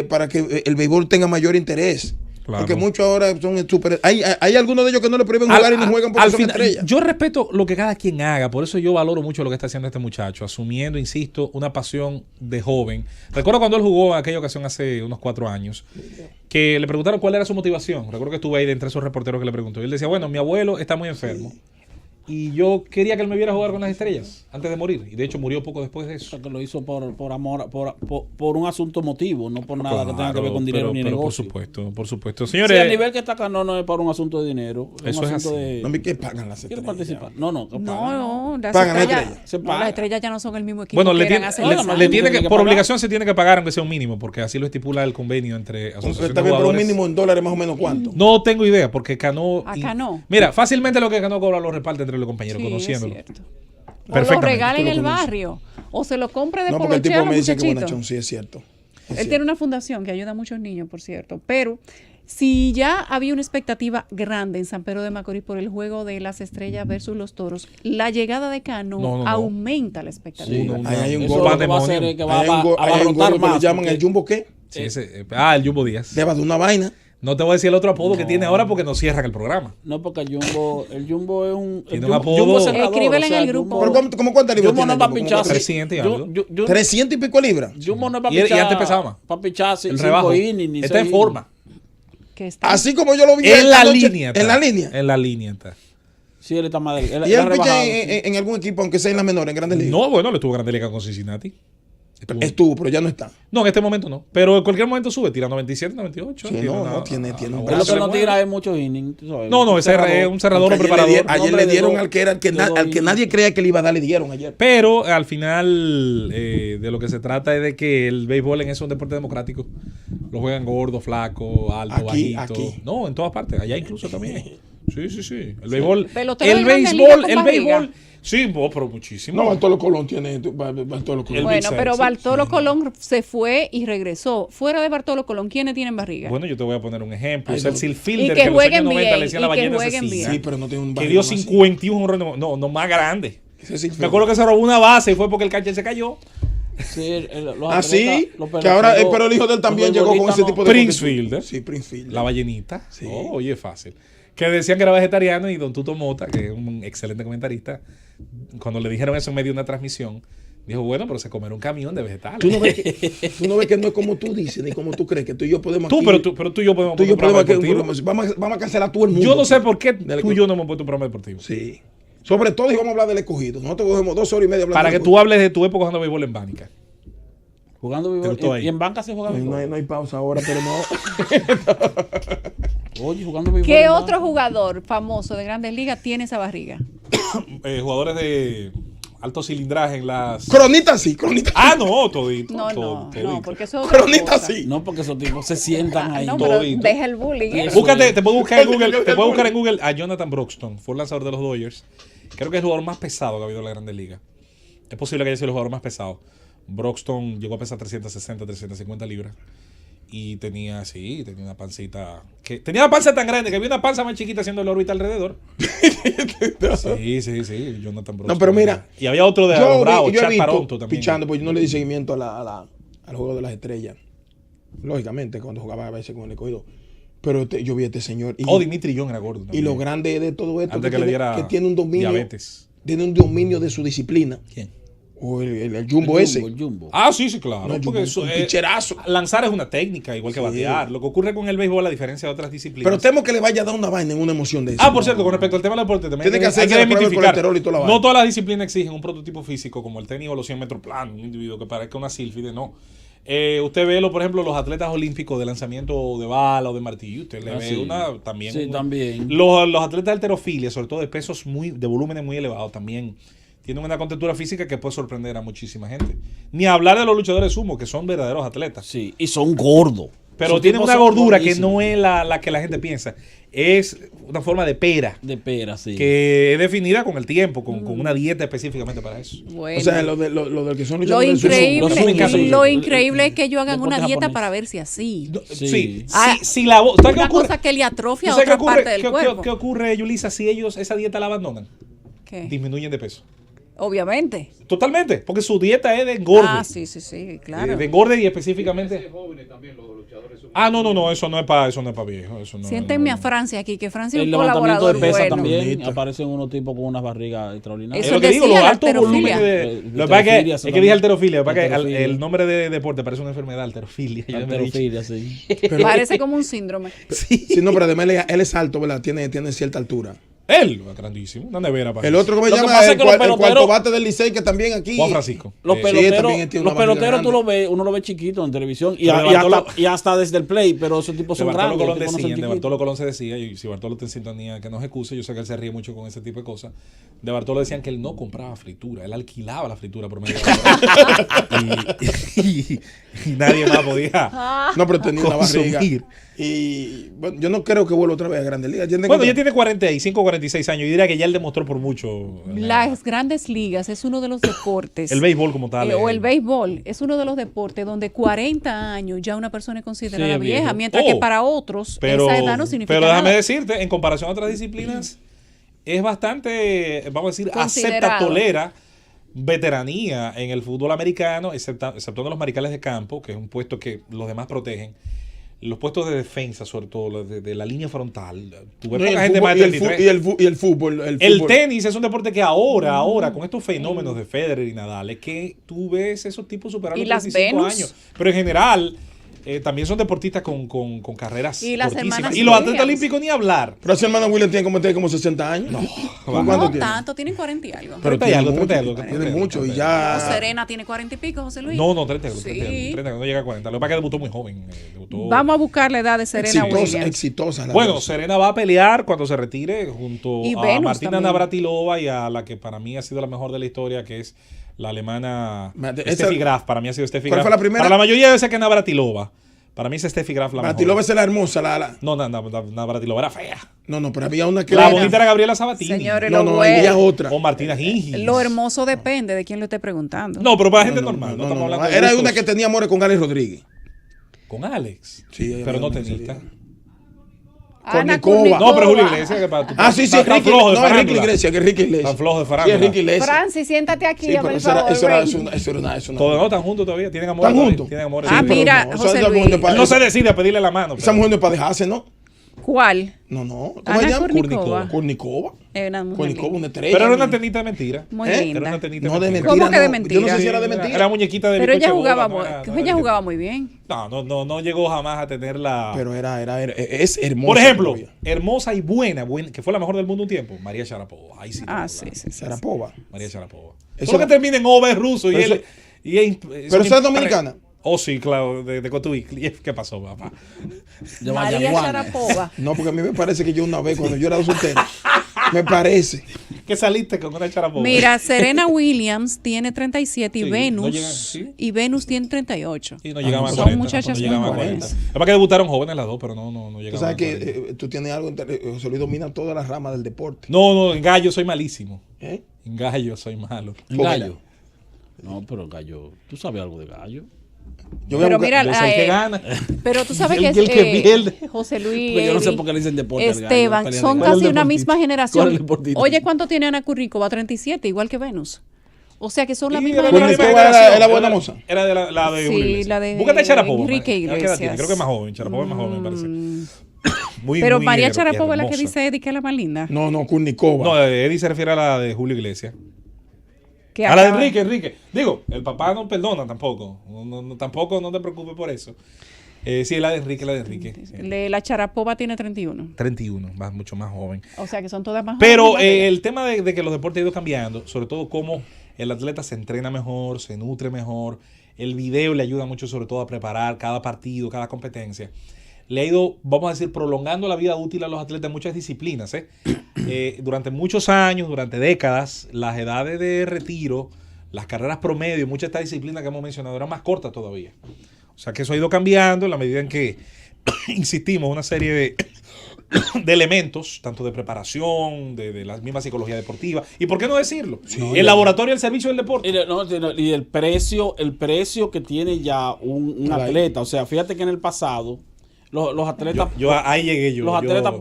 para que el béisbol tenga mayor interés. Claro. Porque muchos ahora son súper. Hay algunos de ellos que no le prohíben jugar y no juegan porque son estrellas. Yo respeto lo que cada quien haga, por eso yo valoro mucho lo que está haciendo este muchacho, asumiendo, insisto, una pasión de joven. Recuerdo cuando él jugó en aquella ocasión hace unos 4 años, que le preguntaron cuál era su motivación. Recuerdo que estuve ahí de entre esos reporteros que le preguntó. Y él decía, bueno, mi abuelo está muy enfermo. Y yo quería que él me viera jugar con las estrellas antes de morir. Y de hecho murió poco después de eso. Que lo hizo por amor, por un asunto emotivo, no por nada que tenga que ver con dinero ni negocio. Por supuesto. Señores, el nivel que está acá no es para un asunto de dinero. Eso es así. No, ¿qué pagan las estrellas? Participar? No, las estrellas ya no son el mismo equipo. Bueno, le tiene que, por obligación se tiene que pagar aunque sea un mínimo, porque así lo estipula el convenio entre asociaciones de jugadores. jugadores. Un mínimo en dólares más o menos ¿cuánto? No tengo idea, porque Cano... Cano. Mira, fácilmente lo que Cano cobra lo reparte entre los compañeros, conociéndolo. O lo regala en el barrio, o se lo compre de porque el tipo me dice que muchachito. sí, es cierto. Él tiene una fundación que ayuda a muchos niños, por cierto, pero si ya había una expectativa grande en San Pedro de Macorís por el juego de las estrellas versus los toros, la llegada de Cano aumenta la expectativa. Hay un gol que va a rotar más. ¿Le llaman el Jumbo qué? Sí, el Jumbo Díaz. Deba de una vaina. No te voy a decir el otro apodo que tiene ahora porque nos cierran el programa. No, porque el Jumbo es un... Tiene un apodo. Escríbele en el grupo. ¿Cómo cuántas libras Jumbo no es para pinchar. 300 y algo. 300 y pico libras. Jumbo no es para pinchar. Y antes pesaba más. Para pinchar el rebajo. Está en forma. Así como yo lo vi en la línea. En la línea. En la línea está. Sí, él está más ¿Y él picha en algún equipo, aunque sea en las menores, en Grandes Ligas? No, bueno, le estuvo Grandes Ligas con Cincinnati. Estuvo, pero ya no está. No, en este momento no. Pero en cualquier momento sube, tira 97, 98. Sí, tiene un brazo. Lo que no tira es muchos innings. No, ese es un cerrador o preparador. Ayer le dieron al que nadie creía que le iba a dar, le dieron ayer. Pero al final de lo que se trata es de que el béisbol en eso es un deporte democrático. Lo juegan gordo, flaco, alto, bajito. No, en todas partes. Allá incluso también. Sí. El béisbol. El béisbol. Sí, pero muchísimo. No, Bartolo Colón tiene. Bartolo Colón. Bueno, pero Bartolo Colón se fue y regresó. Fuera de Bartolo Colón, ¿quiénes tienen barriga? Bueno, yo te voy a poner un ejemplo. Es el Silfielder que en los años 90 bien, le decía la ballena asesina. Sí, pero no tiene un barriga. Que dio 51 honrones. No, más grande. Me acuerdo que se robó una base y fue porque el catcher se cayó. Sí, que ahora, pero el hijo de él también llegó con ese tipo de... Princefielder. Sí, Princefielder. La ballenita. Sí. Oye, fácil. Que decían que era vegetariano y don Tuto Mota, que es un excelente comentarista, cuando le dijeron eso en medio de una transmisión, dijo, bueno, pero se comerá un camión de vegetales. ¿Tú no ves que no es como tú dices, ni como tú crees, que tú y yo podemos... Pero tú y yo podemos... Vamos a cancelar a todo el mundo. Yo no sé por qué tú y yo no hemos puesto un programa deportivo. Sí. Sobre todo, y vamos a hablar del escogido. Nosotros cogemos 2 horas y media hablando. Para que tú hables de tu época jugando béisbol en Bánica. Jugando béisbol. ¿Y en banca se juega béisbol? No hay pausa ahora, pero no. Oye, jugando béisbol. ¿Qué otro jugador famoso de Grandes Ligas tiene esa barriga? Jugadores de alto cilindraje en las... Cronita sí. No, todito. No, porque eso es Cronita sí. No, porque esos tipos se sientan ahí. No, pero deja el bullying. Búscate, te puedo buscar en Google a Jonathan Broxton, fue el lanzador de los Dodgers. Creo que es el jugador más pesado que ha habido en la Grandes Ligas. Es posible que haya sido el jugador más pesado. Broxton llegó a pesar 360, 350 libras. Y tenía una pancita. Tenía la panza tan grande que había una panza más chiquita haciendo el órbita alrededor. Sí, Jonathan Broxton. No, pero mira. Y había otro de los Bravos, Chad Paronto también. Pichando, porque yo no le di seguimiento al juego de las estrellas. Lógicamente, cuando jugaba a veces con el escogido. Pero yo vi a este señor. Dimitri John era gordo también. Y lo grande de todo esto que tiene un dominio. Diabetes. Tiene un dominio de su disciplina. ¿Quién? O el Jumbo ese. El Jumbo. Sí, claro. No, porque un picherazo. Lanzar es una técnica, igual que batear. Lo que ocurre con el béisbol, a diferencia de otras disciplinas. Pero temo que le vaya a dar una vaina en una emoción de eso. Por cierto, con respecto al tema del deporte, también tiene que hacer demitificar. Y toda la no todas las disciplinas exigen un prototipo físico como el tenis o los 100 metros planos, un individuo que parezca una sílfide, no. Usted ve, por ejemplo, los atletas olímpicos de lanzamiento de bala o de martillo. Usted le ve una también. Sí, también. Los atletas de halterofilia, sobre todo de pesos de volúmenes muy elevados, también tienen una contextura física que puede sorprender a muchísima gente. Ni hablar de los luchadores sumo, que son verdaderos atletas. Sí, y son gordos. Pero tienen una gordura que no es la que la gente piensa. Es una forma de pera. De pera, sí. Que es definida con el tiempo, con una dieta específicamente para eso. Bueno. O sea, lo de que son luchadores lo increíble es que ellos hagan una dieta para verse así. Sí. Una cosa que le atrofia a otra parte del cuerpo. ¿Qué ocurre, Yulisa, si ellos esa dieta la abandonan? ¿Qué? Disminuyen de peso. Obviamente. Totalmente, porque su dieta es de engorde. Sí, claro. De engorde y específicamente. No, eso no es para viejo. Eso no, Siéntenme a Francia aquí, que Francia es un colaborador de pesa bueno. También aparecen unos tipos con unas barrigas extraordinarias. Eso es lo que digo, los altos volúmenes de... es que dije alterofilia, el nombre de deporte parece una enfermedad, alterofilia. Alterofilia, sí. Parece como un síndrome. Sí, no, pero además él es alto, ¿verdad? Tiene cierta altura. Él, grandísimo, una nevera para el otro, ¿cómo se llama? El cuarto bate del Licey, que también aquí. Juan Francisco. Los peloteros tú lo ves, uno lo ve chiquito en televisión y hasta desde el play, pero esos tipos son grandes. De Bartolo Colón se decía, y si Bartolo está en sintonía, que no se excuse, yo sé que él se ríe mucho con ese tipo de cosas. De Bartolo decían que él no compraba fritura, él alquilaba la fritura por medio de y nadie más podía. No, pero tenía una barriga. Y bueno, yo no creo que vuelva otra vez a Grandes Ligas. Bueno, ya tiene 45, 46 años. Yo diría que ya él demostró por mucho. Las Grandes Ligas es uno de los deportes. El béisbol como tal. O el béisbol es uno de los deportes donde 40 años ya una persona es considerada vieja, mientras que para otros esa edad no significa nada. Pero déjame decirte, en comparación a otras disciplinas, es bastante, vamos a decir, acepta, tolera veteranía en el fútbol americano, exceptuando los mariscales de campo, que es un puesto que los demás protegen. Los puestos de defensa, sobre todo de la línea frontal, tuve poca gente más de 33. Y el fútbol. El tenis es un deporte que ahora, con estos fenómenos de Federer y Nadal, es que tú ves esos tipos superar los 35 años. Pero en general, también son deportistas con carreras cortísimas. Y los atletas olímpicos ni hablar. Pero ese hermano William tiene como 60 años. No tanto, tienen 40 y algo. Pero tiene mucho y ya. Serena tiene 40 y pico, José Luis. No, 30 no llega a 40. Lo que pasa es que debutó muy joven. Vamos a buscar la edad de Serena Williams. Exitosa. Bueno, Serena va a pelear cuando se retire junto a Martina Navratilova y a la que para mí ha sido la mejor de la historia, que es la alemana Steffi Graf. Para mí ha sido Steffi Graf. ¿Cuál fue la primera? Para la mayoría debe ser que Navratilova. Para mí es Steffi Graf la Navratilova es la hermosa. No, Navratilova era fea. No, pero había una que la bonita era Gabriela Sabatini. Señores, había otra. O Martina Hingis. Lo hermoso depende de quién lo esté preguntando. No, pero para gente normal. No estamos hablando de era una que tenía amores con Alex Rodríguez. ¿Con Alex? Sí. Pero no tenista. Kurnikova. No, pero Julio Iglesias. Que para tu sí, es Ricky. No, es Ricky Iglesias, que es Ricky Iglesias. Tan flojo de farándula. Sí, es Ricky Iglesias. Francis, siéntate aquí. Sí, pero eso era una. Todos no están juntos todavía. Tienen amor. ¿Están juntos? Tienen amor. Mira, José Luis. No se decide a pedirle la mano. Esa mujer no es para dejarse, ¿no? ¿Cuál? No. ¿Cómo se llama? Kurnikova. Kurnikova, una estrella. Pero era una tenista de mentira. Muy linda. Era una tenista no de mentira. ¿Cómo que de mentira? Yo no sé si era de mentira. Era muñequita de Pero ella jugaba muy bien. No llegó jamás a tener la. Pero es hermosa. Por ejemplo, hermosa y buena, que fue la mejor del mundo un tiempo, María Sharapova. Ahí sí. Sí. Sharapova. María Sharapova. Solo que termina en OVA ruso y él. Pero esa es dominicana. Oh, sí, claro, de Cotuí. ¿Qué pasó, papá? María Sharapova. No, porque a mí me parece que yo una vez, cuando yo era soltero, me parece. Que saliste con una Sharapova. Mira, Serena Williams tiene 37 y Venus tiene 38. Y no llegaban a 40. Son muchachas muy jóvenes. Es para que debutaron jóvenes las dos, pero no llegaban. Tú sabes que tú tienes algo, José Luis domina todas las ramas del deporte. No, en gallo soy malísimo. En gallo soy malo. ¿En gallo? No, pero gallo, ¿tú sabes algo de gallo? Pero mira, que gana. Pero tú sabes que pierde. José Luis, pues yo no sé por qué le dicen deporte Esteban, son casi una misma generación. Oye, ¿cuánto tiene Ana Kurnikova? 37, igual que Venus. O sea que son la misma generación. ¿Era buena moza? Era de la de sí, la de Búscate a Sharapova. Enrique Iglesias. Creo que es más joven. Sharapova es más joven, me parece. Pero María Sharapova es la que dice Eddie que es la más linda. No, Kurnikova. No, Eddie se refiere a la de Julio Iglesias. A la de Enrique. Digo, el papá no perdona tampoco. Tampoco no te preocupes por eso. Sí, la de Enrique. La Sharapova tiene 31. 31, mucho más joven. O sea que son todas más jóvenes. Pero el tema de que los deportes han ido cambiando, sobre todo cómo el atleta se entrena mejor, se nutre mejor, el video le ayuda mucho sobre todo a preparar cada partido, cada competencia. Le ha ido, vamos a decir, prolongando la vida útil a los atletas en muchas disciplinas. Durante muchos años, durante décadas, las edades de retiro, las carreras promedio, muchas de estas disciplinas que hemos mencionado eran más cortas todavía. O sea que eso ha ido cambiando en la medida en que, insistimos, una serie de elementos, tanto de preparación, de la misma psicología deportiva, y por qué no decirlo, el laboratorio al servicio del deporte. Y el precio que tiene ya un atleta. O sea, fíjate que en el pasado los atletas ahí llegué yo. Los atletas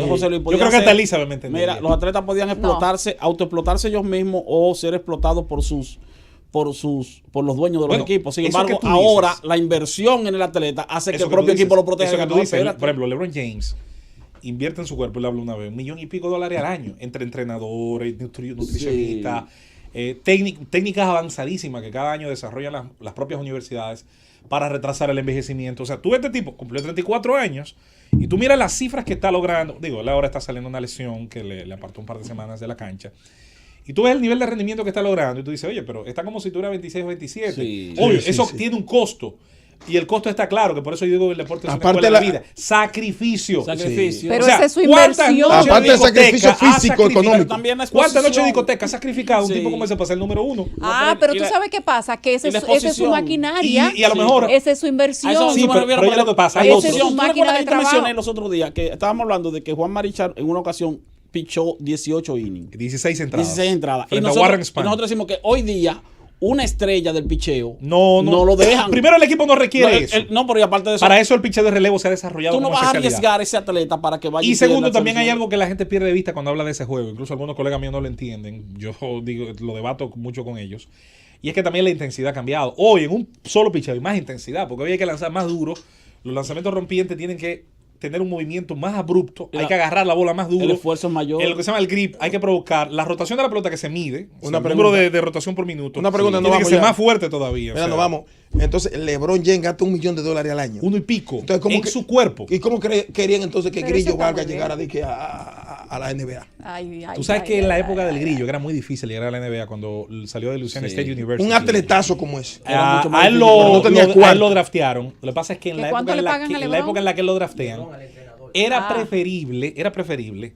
José Luis, yo creo que hasta Elizabeth me entendió. Mira, los atletas podían autoexplotarse ellos mismos o ser explotados por los dueños de los equipos. Sin embargo, ahora la inversión en el atleta hace que el propio equipo lo proteja. Por ejemplo, LeBron James invierte en su cuerpo, le hablo una vez, $1 million y pico al año entre entrenadores, nutricionistas, técnicas avanzadísimas que cada año desarrollan las propias universidades para retrasar el envejecimiento. O sea, tú ves este tipo, cumplió 34 años, y tú miras las cifras que está logrando. Digo, él ahora está saliendo una lesión que le apartó un par de semanas de la cancha. Y tú ves el nivel de rendimiento que está logrando y tú dices, oye, pero está como si tuviera 26 o 27. Sí, Obvio, sí, eso sí. tiene un costo. Y el costo está claro, que por eso yo digo que el deporte es una Aparte escuela de la- vida. Sacrificio. Sacrificio. Pero O sea, esa es su ¿cuántas inversión. noches de Aparte del discoteca sacrificio ha físico, sacrificado? económico. También la ¿Cuántas noches de exposición. discoteca ha sacrificado un Sí. tipo como ese para ser el número uno? Pero y tú la- sabes qué pasa, que y la esa es su exposición. maquinaria. Y a lo mejor- Esa es su inversión. A eso Sí, me pero refiero, oye lo que pasa, hay Esa otros. es su ¿Tú recuerdas máquina que de yo te mencioné trabajo. los otros días que estábamos hablando de que Juan Marichal en una ocasión pichó 18 innings? 16 entradas. 16 entradas. Frente a nosotros, Warren Spahn. nosotros decimos que hoy día una estrella del picheo No lo dejan. Primero, el equipo no requiere eso. No, pero y aparte de eso, Para eso el pitcher de relevo se ha desarrollado tú no como vas a especialidad. arriesgar a ese atleta para que vaya Y pierda segundo, la también hay selección. algo que la gente pierde de vista cuando habla de ese juego. Incluso algunos colegas míos no lo entienden. Yo digo, lo debato mucho con ellos. Y es que también la intensidad ha cambiado. Hoy en un solo pitcher hay más intensidad, porque hoy hay que lanzar más duro. Los lanzamientos rompientes tienen que tener un movimiento más abrupto. Hay que agarrar la bola más duro. El esfuerzo es mayor. Lo que se llama el grip, hay que provocar la rotación de la pelota que se mide. Una El pregunta. número de rotación por minuto. Una pregunta, no tiene que vamos ser ya. más fuerte todavía. Mira, nos vamos. Entonces, LeBron James gasta $1 millón al año. Uno y pico. Entonces, ¿cómo en que- su cuerpo. ¿Y cómo querían entonces que Pero Grillo eso está Vargas muy llegara bien. de que a la NBA? Tú sabes que en la época del grillo era muy difícil llegar a la NBA cuando salió de Louisiana Sí. State University. Un atletazo como ese. Era mucho más A él difícil, pero no tenía a él cuarto. lo draftearon. Lo que pasa es que en ¿Que la cuánto época le en la pagan que, a en la LeBron? época en la que él lo draftean, era preferible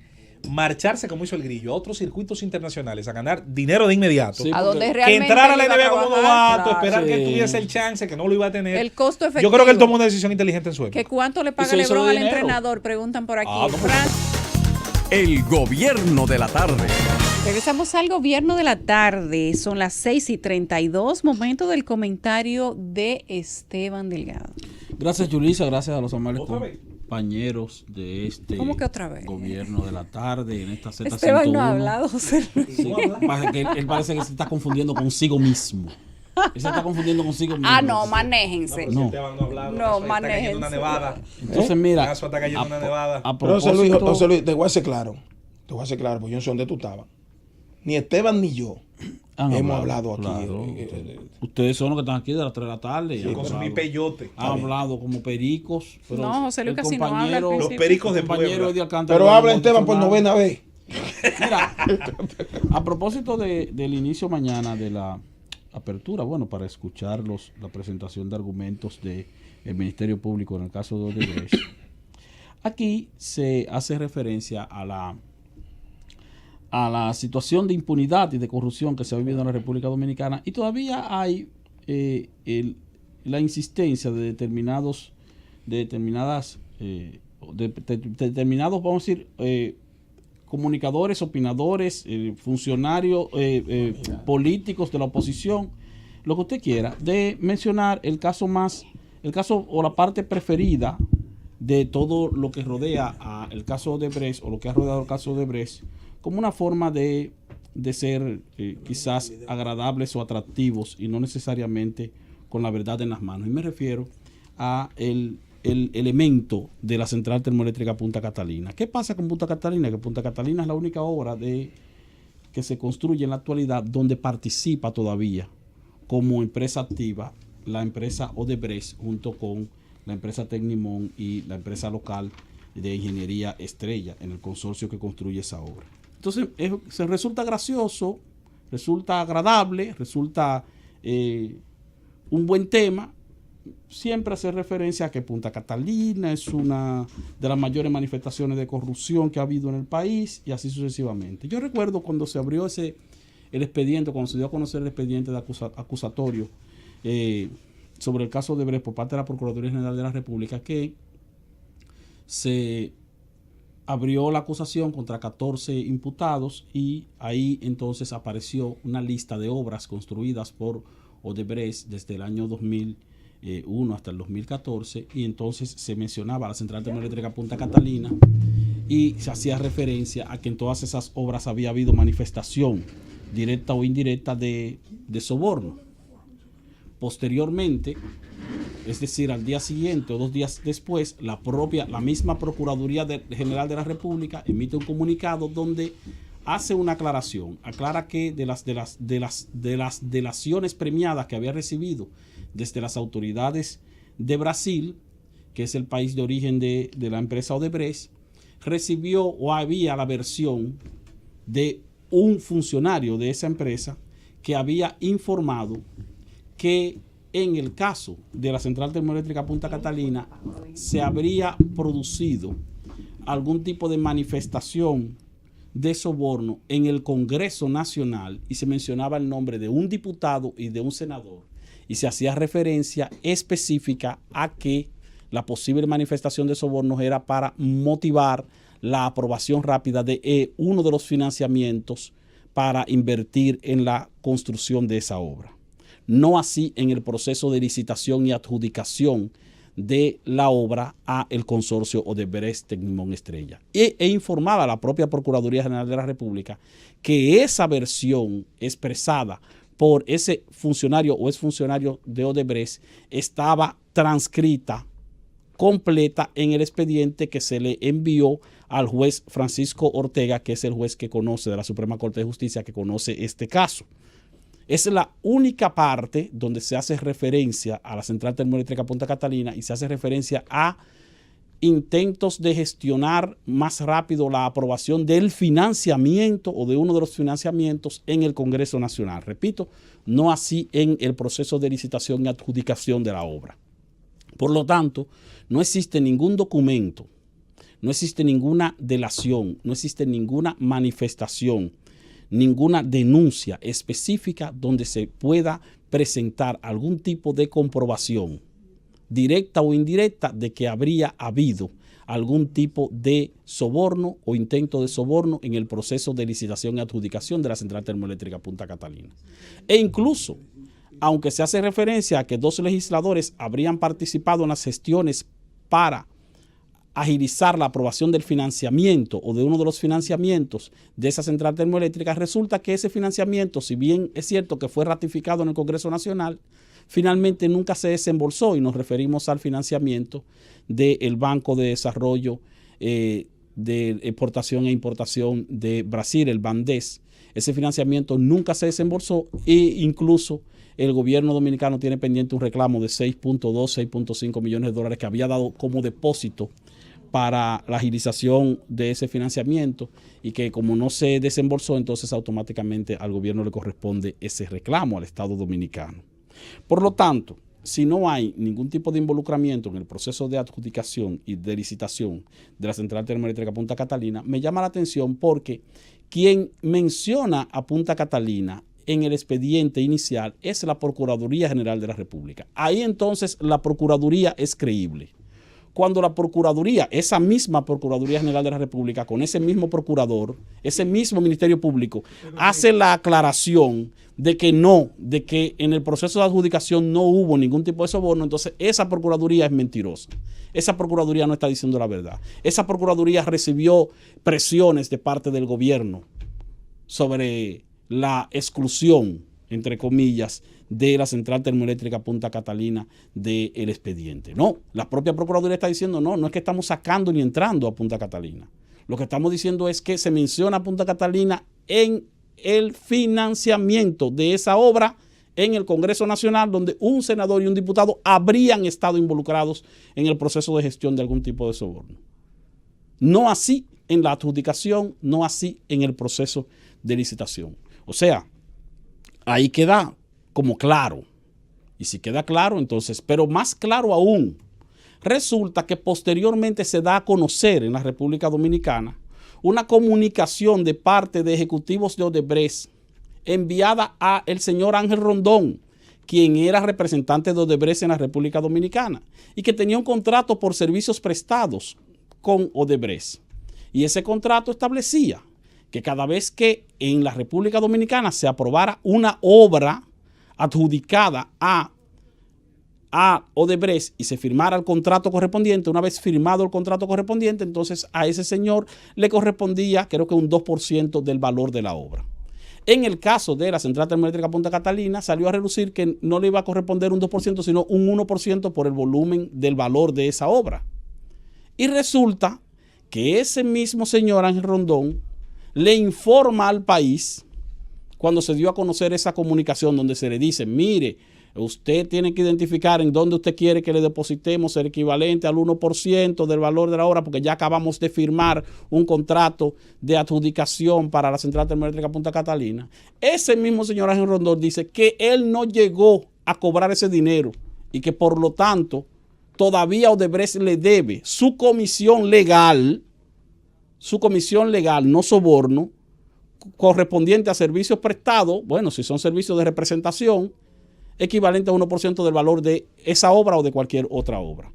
marcharse como hizo el grillo a otros circuitos internacionales a ganar dinero de inmediato. Sí, A donde Que realmente entrar a la él iba NBA como trabajar, novato, claro. esperar que él Sí. tuviese el chance, que no lo iba a tener. El costo Yo efectivo. creo que él tomó una decisión inteligente en su época. ¿Que cuánto le Y paga se hizo LeBron de al dinero. entrenador? Preguntan por aquí. Ah, no, Fran, El gobierno de la tarde. regresamos al gobierno de la tarde. Son las 6:32. Momento del comentario de Esteban Delgado. Gracias, Yulisa. Gracias a los amables ¿Otra vez? compañeros de este ¿Cómo que otra vez? gobierno de la tarde en esta Z101. Esteban no ha hablado, José Luis. Sí, pasa que él parece que se está confundiendo consigo mismo. Él se está confundiendo consigo mismo. Ah, no, manéjense. No. Esteban no ha hablado, No, está cayendo una manéjense. nevada. Entonces, mira, Caso está cayendo una nevada. a Pero José Luis, propósito- te voy a hacer claro. Porque yo no sé dónde tú estabas. Ni Esteban ni yo hemos hablado aquí. claro. Ustedes son los que están aquí de las 3 de la tarde. Yo consumí peyote. Han hablado como pericos. Pero No, José Luis el casi no habla al compañero- principio. Los pericos de el compañero Puebla. Eddie Alcántara Pero no habla ha Esteban por dicho nada. novena vez. Mira, a propósito del inicio mañana de la apertura, bueno, para escuchar la presentación de argumentos del Ministerio Público en el caso de Odebrecht, aquí se hace referencia a la situación de impunidad y de corrupción que se ha vivido en la República Dominicana, y todavía hay la insistencia de determinados, vamos a decir, comunicadores, opinadores, funcionarios políticos de la oposición, lo que usted quiera, de mencionar el caso o la parte preferida de todo lo que rodea el caso de Odebrecht, o lo que ha rodeado el caso de Odebrecht, como una forma de ser quizás agradables o atractivos, y no necesariamente con la verdad en las manos. Y me refiero a el elemento de la central termoeléctrica Punta Catalina. ¿Qué pasa con Punta Catalina? Que Punta Catalina es la única obra que se construye en la actualidad donde participa todavía como empresa activa la empresa Odebrecht, junto con la empresa Tecnimont y la empresa local de ingeniería Estrella, en el consorcio que construye esa obra. Entonces, se resulta gracioso, resulta agradable, resulta un buen tema siempre hacer referencia a que Punta Catalina es una de las mayores manifestaciones de corrupción que ha habido en el país, y así sucesivamente. Yo recuerdo cuando se abrió el expediente, cuando se dio a conocer el expediente de acusatorio sobre el caso de Odebrecht por parte de la Procuraduría General de la República, que se abrió la acusación contra 14 imputados, y ahí entonces apareció una lista de obras construidas por Odebrecht desde el año 2001 hasta el 2014, y entonces se mencionaba la central termoeléctrica Punta Catalina y se hacía referencia a que en todas esas obras había habido manifestación directa o indirecta de soborno. Posteriormente, es decir, al día siguiente o 2 días después, la misma Procuraduría General de la República emite un comunicado donde hace una aclaración, aclara que de las delaciones premiadas que había recibido desde las autoridades de Brasil, que es el país de origen de la empresa Odebrecht, recibió o había la versión de un funcionario de esa empresa que había informado que en el caso de la central termoeléctrica Punta Catalina se habría producido algún tipo de manifestación de soborno en el Congreso Nacional y se mencionaba el nombre de un diputado y de un senador y se hacía referencia específica a que la posible manifestación de sobornos era para motivar la aprobación rápida de uno de los financiamientos para invertir en la construcción de esa obra. No así en el proceso de licitación y adjudicación de la obra a el consorcio Odebrecht Tecnimont Estrella. E informaba a la propia Procuraduría General de la República que esa versión expresada por ese funcionario o exfuncionario de Odebrecht estaba transcrita completa en el expediente que se le envió al juez Francisco Ortega, que es el juez que conoce de la Suprema Corte de Justicia, que conoce este caso. Es la única parte donde se hace referencia a la central termoeléctrica Punta Catalina y se hace referencia a intentos de gestionar más rápido la aprobación del financiamiento o de uno de los financiamientos en el Congreso Nacional. Repito, no así en el proceso de licitación y adjudicación de la obra. Por lo tanto, no existe ningún documento, no existe ninguna delación, no existe ninguna manifestación, ninguna denuncia específica donde se pueda presentar algún tipo de comprobación, directa o indirecta, de que habría habido algún tipo de soborno o intento de soborno en el proceso de licitación y adjudicación de la central termoeléctrica Punta Catalina. E incluso, aunque se hace referencia a que 2 legisladores habrían participado en las gestiones para agilizar la aprobación del financiamiento o de uno de los financiamientos de esa central termoeléctrica, resulta que ese financiamiento, si bien es cierto que fue ratificado en el Congreso Nacional, finalmente nunca se desembolsó, y nos referimos al financiamiento del Banco de Desarrollo de Exportación e Importación de Brasil, el BANDES. Ese financiamiento nunca se desembolsó e incluso el gobierno dominicano tiene pendiente un reclamo de 6.2, 6.5 millones de dólares que había dado como depósito para la agilización de ese financiamiento y que como no se desembolsó, entonces automáticamente al gobierno le corresponde ese reclamo al Estado dominicano. Por lo tanto, si no hay ningún tipo de involucramiento en el proceso de adjudicación y de licitación de la central termoeléctrica Punta Catalina, me llama la atención porque quien menciona a Punta Catalina en el expediente inicial es la Procuraduría General de la República. Ahí entonces la Procuraduría es creíble. Cuando la Procuraduría, esa misma Procuraduría General de la República, con ese mismo procurador, ese mismo Ministerio Público, hace la aclaración de que no, de que en el proceso de adjudicación no hubo ningún tipo de soborno, entonces esa Procuraduría es mentirosa. Esa Procuraduría no está diciendo la verdad. Esa Procuraduría recibió presiones de parte del gobierno sobre la exclusión, entre comillas, de la central termoeléctrica Punta Catalina del expediente. No, la propia Procuraduría está diciendo no es que estamos sacando ni entrando a Punta Catalina. Lo que estamos diciendo es que se menciona a Punta Catalina en el financiamiento de esa obra en el Congreso Nacional, donde un senador y un diputado habrían estado involucrados en el proceso de gestión de algún tipo de soborno. No así en la adjudicación, no así en el proceso de licitación. O sea, ahí queda como claro. Y si queda claro, entonces, pero más claro aún, resulta que posteriormente se da a conocer en la República Dominicana una comunicación de parte de ejecutivos de Odebrecht enviada a el señor Ángel Rondón, quien era representante de Odebrecht en la República Dominicana y que tenía un contrato por servicios prestados con Odebrecht. Y ese contrato establecía que cada vez que en la República Dominicana se aprobara una obra adjudicada a Odebrecht y se firmara el contrato correspondiente, una vez firmado el contrato correspondiente, entonces a ese señor le correspondía, creo que un 2% del valor de la obra. En el caso de la central termoeléctrica Punta Catalina, salió a relucir que no le iba a corresponder un 2%, sino un 1% por el volumen del valor de esa obra. Y resulta que ese mismo señor Ángel Rondón le informa al país cuando se dio a conocer esa comunicación donde se le dice, mire, usted tiene que identificar en dónde usted quiere que le depositemos el equivalente al 1% del valor de la obra, porque ya acabamos de firmar un contrato de adjudicación para la central termoeléctrica Punta Catalina. Ese mismo señor Ángel Rondón dice que él no llegó a cobrar ese dinero y que por lo tanto todavía Odebrecht le debe su comisión legal, no soborno, correspondiente a servicios prestados, bueno, si son servicios de representación, equivalente a 1% del valor de esa obra o de cualquier otra obra.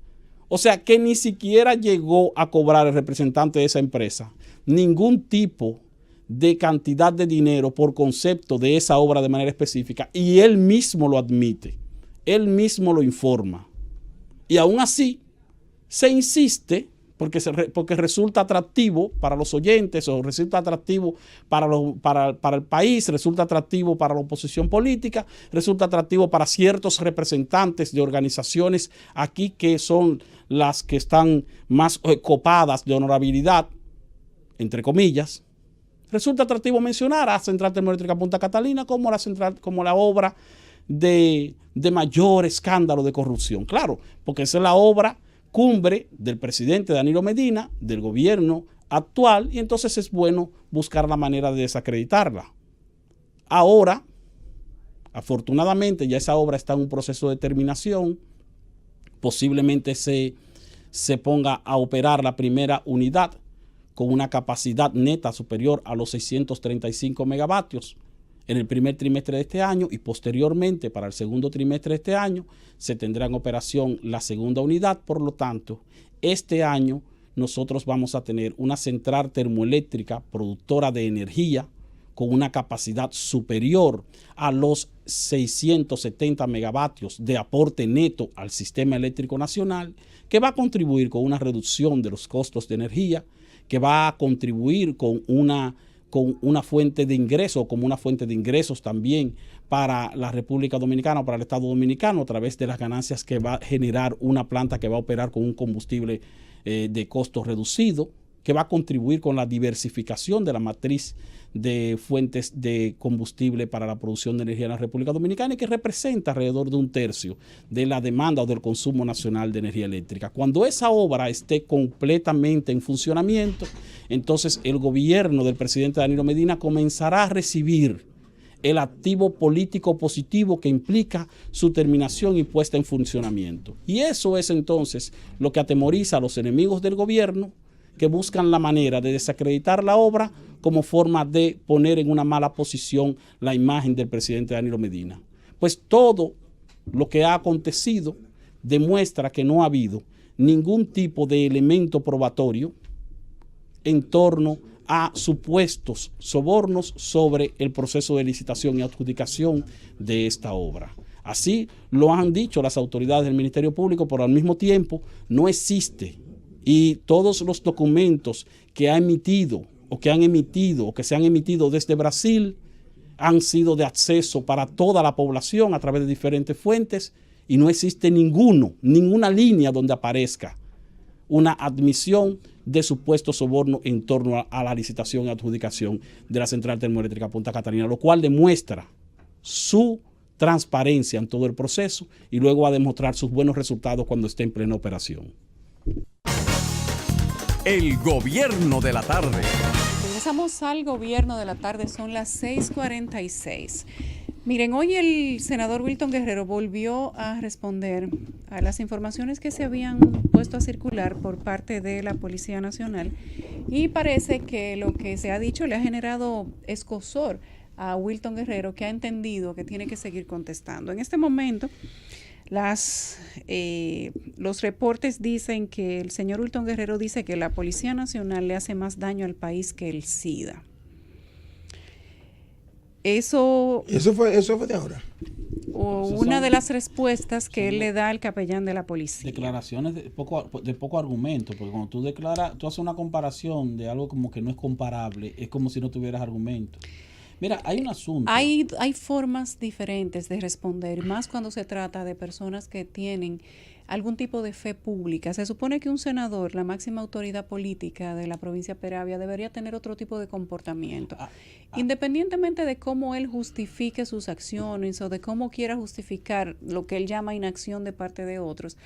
O sea que ni siquiera llegó a cobrar el representante de esa empresa ningún tipo de cantidad de dinero por concepto de esa obra de manera específica, y él mismo lo admite, él mismo lo informa. Y aún así se insiste porque resulta atractivo para los oyentes, o resulta atractivo para el país, resulta atractivo para la oposición política, resulta atractivo para ciertos representantes de organizaciones aquí que son las que están más copadas de honorabilidad, entre comillas. Resulta atractivo mencionar a Central Termoeléctrica Punta Catalina como la obra de mayor escándalo de corrupción. Claro, porque esa es la obra cumbre del presidente Danilo Medina, del gobierno actual, y entonces es bueno buscar la manera de desacreditarla. Ahora, afortunadamente, ya esa obra está en un proceso de terminación. Posiblemente se ponga a operar la primera unidad con una capacidad neta superior a los 635 megavatios en el primer trimestre de este año, y posteriormente para el segundo trimestre de este año se tendrá en operación la segunda unidad. Por lo tanto, este año nosotros vamos a tener una central termoeléctrica productora de energía con una capacidad superior a los 670 megavatios de aporte neto al sistema eléctrico nacional, que va a contribuir con una reducción de los costos de energía, que va a contribuir con una fuente de ingresos, como una fuente de ingresos también para la República Dominicana, para el Estado Dominicano, a través de las ganancias que va a generar una planta que va a operar con un combustible de costo reducido, que va a contribuir con la diversificación de la matriz de fuentes de combustible para la producción de energía en la República Dominicana, y que representa alrededor de 1/3 de la demanda o del consumo nacional de energía eléctrica. Cuando esa obra esté completamente en funcionamiento, entonces el gobierno del presidente Danilo Medina comenzará a recibir el activo político positivo que implica su terminación y puesta en funcionamiento. Y eso es entonces lo que atemoriza a los enemigos del gobierno, que buscan la manera de desacreditar la obra como forma de poner en una mala posición la imagen del presidente Danilo Medina. Pues todo lo que ha acontecido demuestra que no ha habido ningún tipo de elemento probatorio en torno a supuestos sobornos sobre el proceso de licitación y adjudicación de esta obra. Así lo han dicho las autoridades del Ministerio Público, pero al mismo tiempo no existe, y todos los documentos que ha emitido o que han emitido o que se han emitido desde Brasil han sido de acceso para toda la población a través de diferentes fuentes, y no existe ninguna línea donde aparezca una admisión de supuesto soborno en torno a la licitación y adjudicación de la central termoeléctrica Punta Catalina, lo cual demuestra su transparencia en todo el proceso, y luego va a demostrar sus buenos resultados cuando esté en plena operación. El gobierno de la tarde. Regresamos al gobierno de la tarde, son las 6:46. Miren, hoy el senador Wilton Guerrero volvió a responder a las informaciones que se habían puesto a circular por parte de la Policía Nacional, y parece que lo que se ha dicho le ha generado escozor a Wilton Guerrero, que ha entendido que tiene que seguir contestando. En este momento, los reportes dicen que el señor Wilton Guerrero dice que la Policía Nacional le hace más daño al país que el SIDA. Eso fue de ahora. Una de las respuestas que él le da al capellán de la policía. Declaraciones de poco argumento, porque cuando tú haces una comparación de algo como que no es comparable, es como si no tuvieras argumento. Mira, hay un asunto. Hay formas diferentes de responder, más cuando se trata de personas que tienen algún tipo de fe pública. Se supone que un senador, la máxima autoridad política de la provincia de Peravia, debería tener otro tipo de comportamiento. Independientemente de cómo él justifique sus acciones o de cómo quiera justificar lo que él llama inacción de parte de otros,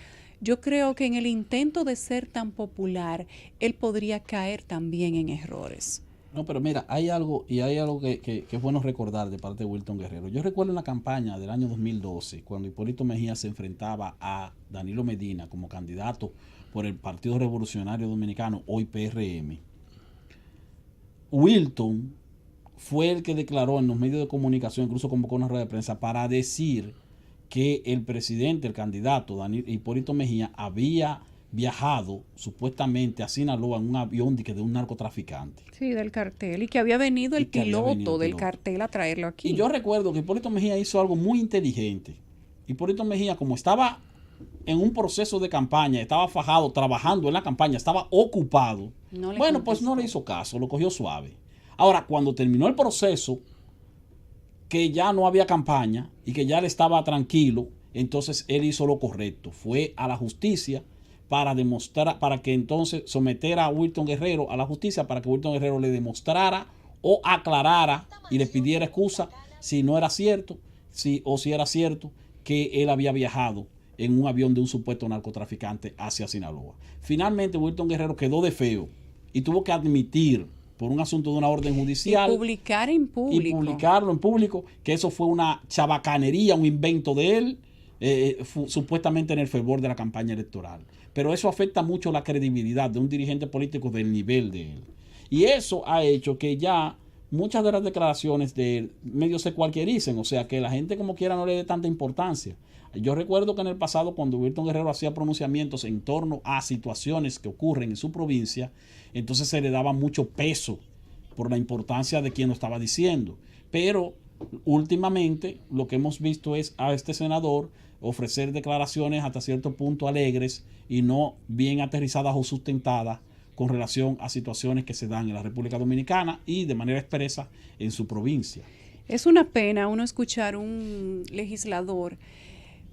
yo creo que en el intento de ser tan popular, él podría caer también en errores. No, pero mira, hay algo que es bueno recordar de parte de Wilton Guerrero. Yo recuerdo en la campaña del año 2012, cuando Hipólito Mejía se enfrentaba a Danilo Medina como candidato por el Partido Revolucionario Dominicano, hoy PRM. Wilton fue el que declaró en los medios de comunicación, incluso convocó una rueda de prensa para decir que el presidente, el candidato Hipólito Mejía, había viajado supuestamente a Sinaloa en un avión de un narcotraficante. Sí, del cartel, y que había venido el piloto del cartel a traerlo aquí. Y yo recuerdo que Hipólito Mejía hizo algo muy inteligente. Hipólito Mejía, como estaba en un proceso de campaña, estaba fajado, trabajando en la campaña, estaba ocupado, pues no le hizo caso, lo cogió suave. Ahora, cuando terminó el proceso, que ya no había campaña y que ya él estaba tranquilo, entonces él hizo lo correcto. Fue a la justicia para demostrar, para que entonces someter a Wilton Guerrero a la justicia, para que Wilton Guerrero le demostrara o aclarara y le pidiera excusa si no era cierto, si era cierto que él había viajado en un avión de un supuesto narcotraficante hacia Sinaloa. Finalmente Wilton Guerrero quedó de feo y tuvo que admitir, por un asunto de una orden judicial, y publicarlo en público, que eso fue una chabacanería, un invento de él, supuestamente en el fervor de la campaña electoral. Pero eso afecta mucho la credibilidad de un dirigente político del nivel de él. Y eso ha hecho que ya muchas de las declaraciones de él medio se cualquiericen, o sea que la gente como quiera no le dé tanta importancia. Yo recuerdo que en el pasado, cuando Wilton Guerrero hacía pronunciamientos en torno a situaciones que ocurren en su provincia, entonces se le daba mucho peso por la importancia de quien lo estaba diciendo. Pero últimamente lo que hemos visto es a este senador ofrecer declaraciones hasta cierto punto alegres y no bien aterrizadas o sustentadas con relación a situaciones que se dan en la República Dominicana y de manera expresa en su provincia. Es una pena uno escuchar un legislador,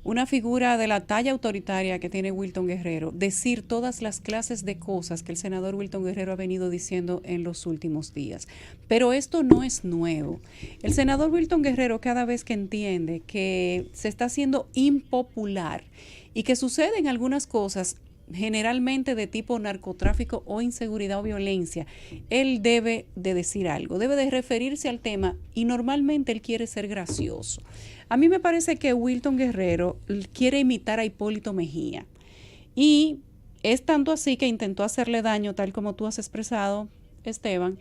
una figura de la talla autoritaria que tiene Wilton Guerrero, decir todas las clases de cosas que el senador Wilton Guerrero ha venido diciendo en los últimos días. Pero esto no es nuevo. El senador Wilton Guerrero, cada vez que entiende que se está haciendo impopular y que suceden algunas cosas generalmente de tipo narcotráfico o inseguridad o violencia, él debe de decir algo, debe de referirse al tema, y normalmente él quiere ser gracioso. A mí me parece que Wilton Guerrero quiere imitar a Hipólito Mejía, y es tanto así que intentó hacerle daño, tal como tú has expresado, Esteban,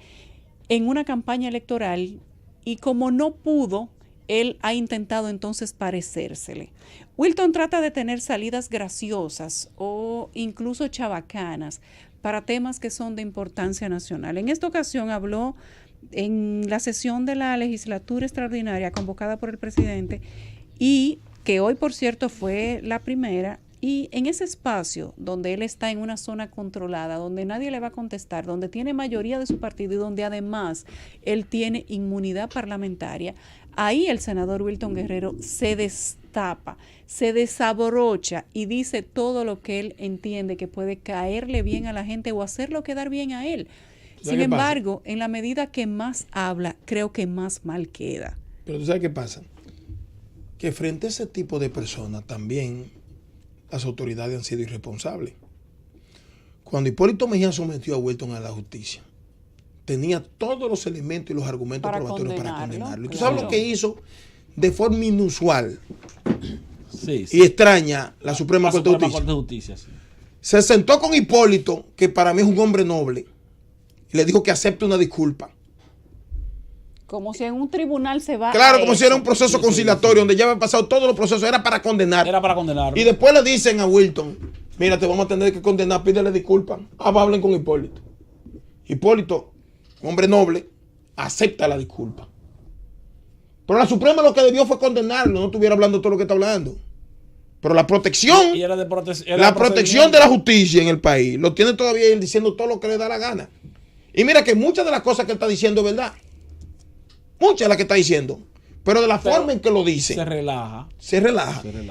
en una campaña electoral, y como no pudo, él ha intentado entonces parecérsele. Wilton trata de tener salidas graciosas o incluso chabacanas para temas que son de importancia nacional. En esta ocasión habló en la sesión de la legislatura extraordinaria convocada por el presidente, y que hoy, por cierto, fue la primera, y en ese espacio donde él está en una zona controlada, donde nadie le va a contestar, donde tiene mayoría de su partido y donde además él tiene inmunidad parlamentaria, ahí el senador Wilton Guerrero se destapa, se desabrocha y dice todo lo que él entiende que puede caerle bien a la gente o hacerlo quedar bien a él. Sin embargo, en la medida que más habla, creo que más mal queda. Pero tú sabes qué pasa, que frente a ese tipo de personas también las autoridades han sido irresponsables. Cuando Hipólito Mejía sometió a Wilton a la justicia, tenía todos los elementos y los argumentos probatorios para condenarlo. ¿Y tú sabes lo que hizo de forma inusual y extraña la Suprema Corte de Justicia? Se sentó con Hipólito, que para mí es un hombre noble, y le dijo que acepte una disculpa. Como si en un tribunal se va. Claro, como si era un proceso conciliatorio donde ya habían pasado todos los procesos, era para condenar. Era para condenar. Y después le dicen a Wilton, mira, te vamos a tener que condenar, pídele disculpas. Hablen con Hipólito. Hipólito, hombre noble, acepta la disculpa. Pero la Suprema lo que debió fue condenarlo, no estuviera hablando todo lo que está hablando. Pero la protección, la protección de la justicia en el país, lo tiene todavía él diciendo todo lo que le da la gana. Y mira que muchas de las cosas que él está diciendo es verdad. Muchas de las que está diciendo. pero de la forma en que lo dice. Se relaja.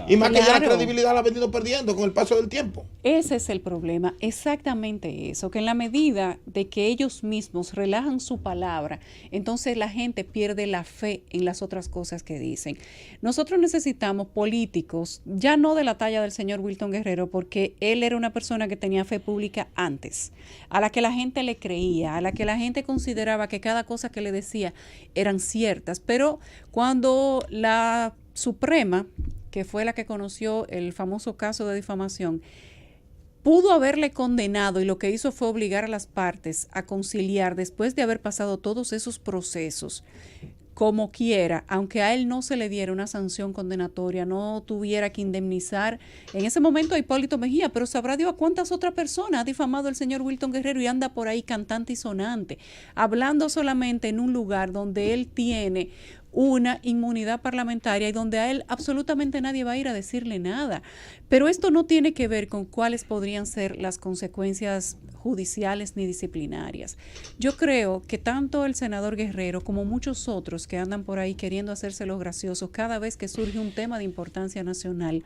Y más que ya la Claro. credibilidad la ha venido perdiendo con el paso del tiempo. Ese es el problema, exactamente eso, que en la medida de que ellos mismos relajan su palabra, entonces la gente pierde la fe en las otras cosas que dicen. Nosotros necesitamos políticos, ya no de la talla del señor Wilton Guerrero, porque él era una persona que tenía fe pública antes, a la que la gente le creía, a la que la gente consideraba que cada cosa que le decía eran ciertas, pero cuando la Suprema, que fue la que conoció el famoso caso de difamación, pudo haberle condenado y lo que hizo fue obligar a las partes a conciliar después de haber pasado todos esos procesos, como quiera, aunque a él no se le diera una sanción condenatoria, no tuviera que indemnizar en ese momento a Hipólito Mejía, pero sabrá Dios a cuántas otras personas ha difamado el señor Wilton Guerrero y anda por ahí cantante y sonante, hablando solamente en un lugar donde él tiene una inmunidad parlamentaria y donde a él absolutamente nadie va a ir a decirle nada. Pero esto no tiene que ver con cuáles podrían ser las consecuencias judiciales ni disciplinarias. Yo creo que tanto el senador Guerrero como muchos otros que andan por ahí queriendo hacerse los graciosos cada vez que surge un tema de importancia nacional,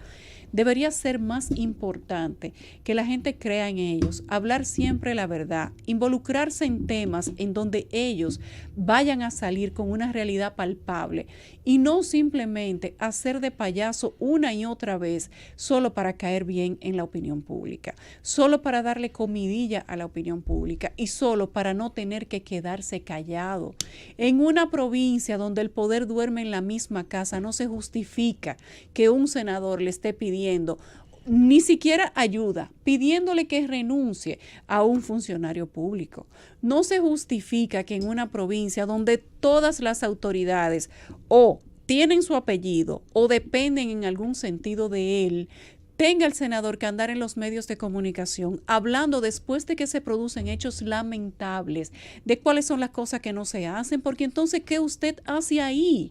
debería ser más importante que la gente crea en ellos, hablar siempre la verdad, involucrarse en temas en donde ellos vayan a salir con una realidad palpable y no simplemente hacer de payaso una y otra vez solo para caer bien en la opinión pública, solo para darle comidilla a la opinión pública y solo para no tener que quedarse callado. En una provincia donde el poder duerme en la misma casa, no se justifica que un senador le esté pidiendo ni siquiera ayuda, pidiéndole que renuncie a un funcionario público. No se justifica que en una provincia donde todas las autoridades o tienen su apellido o dependen en algún sentido de él, tenga el senador que andar en los medios de comunicación hablando después de que se producen hechos lamentables de cuáles son las cosas que no se hacen, porque entonces, ¿qué usted hace ahí?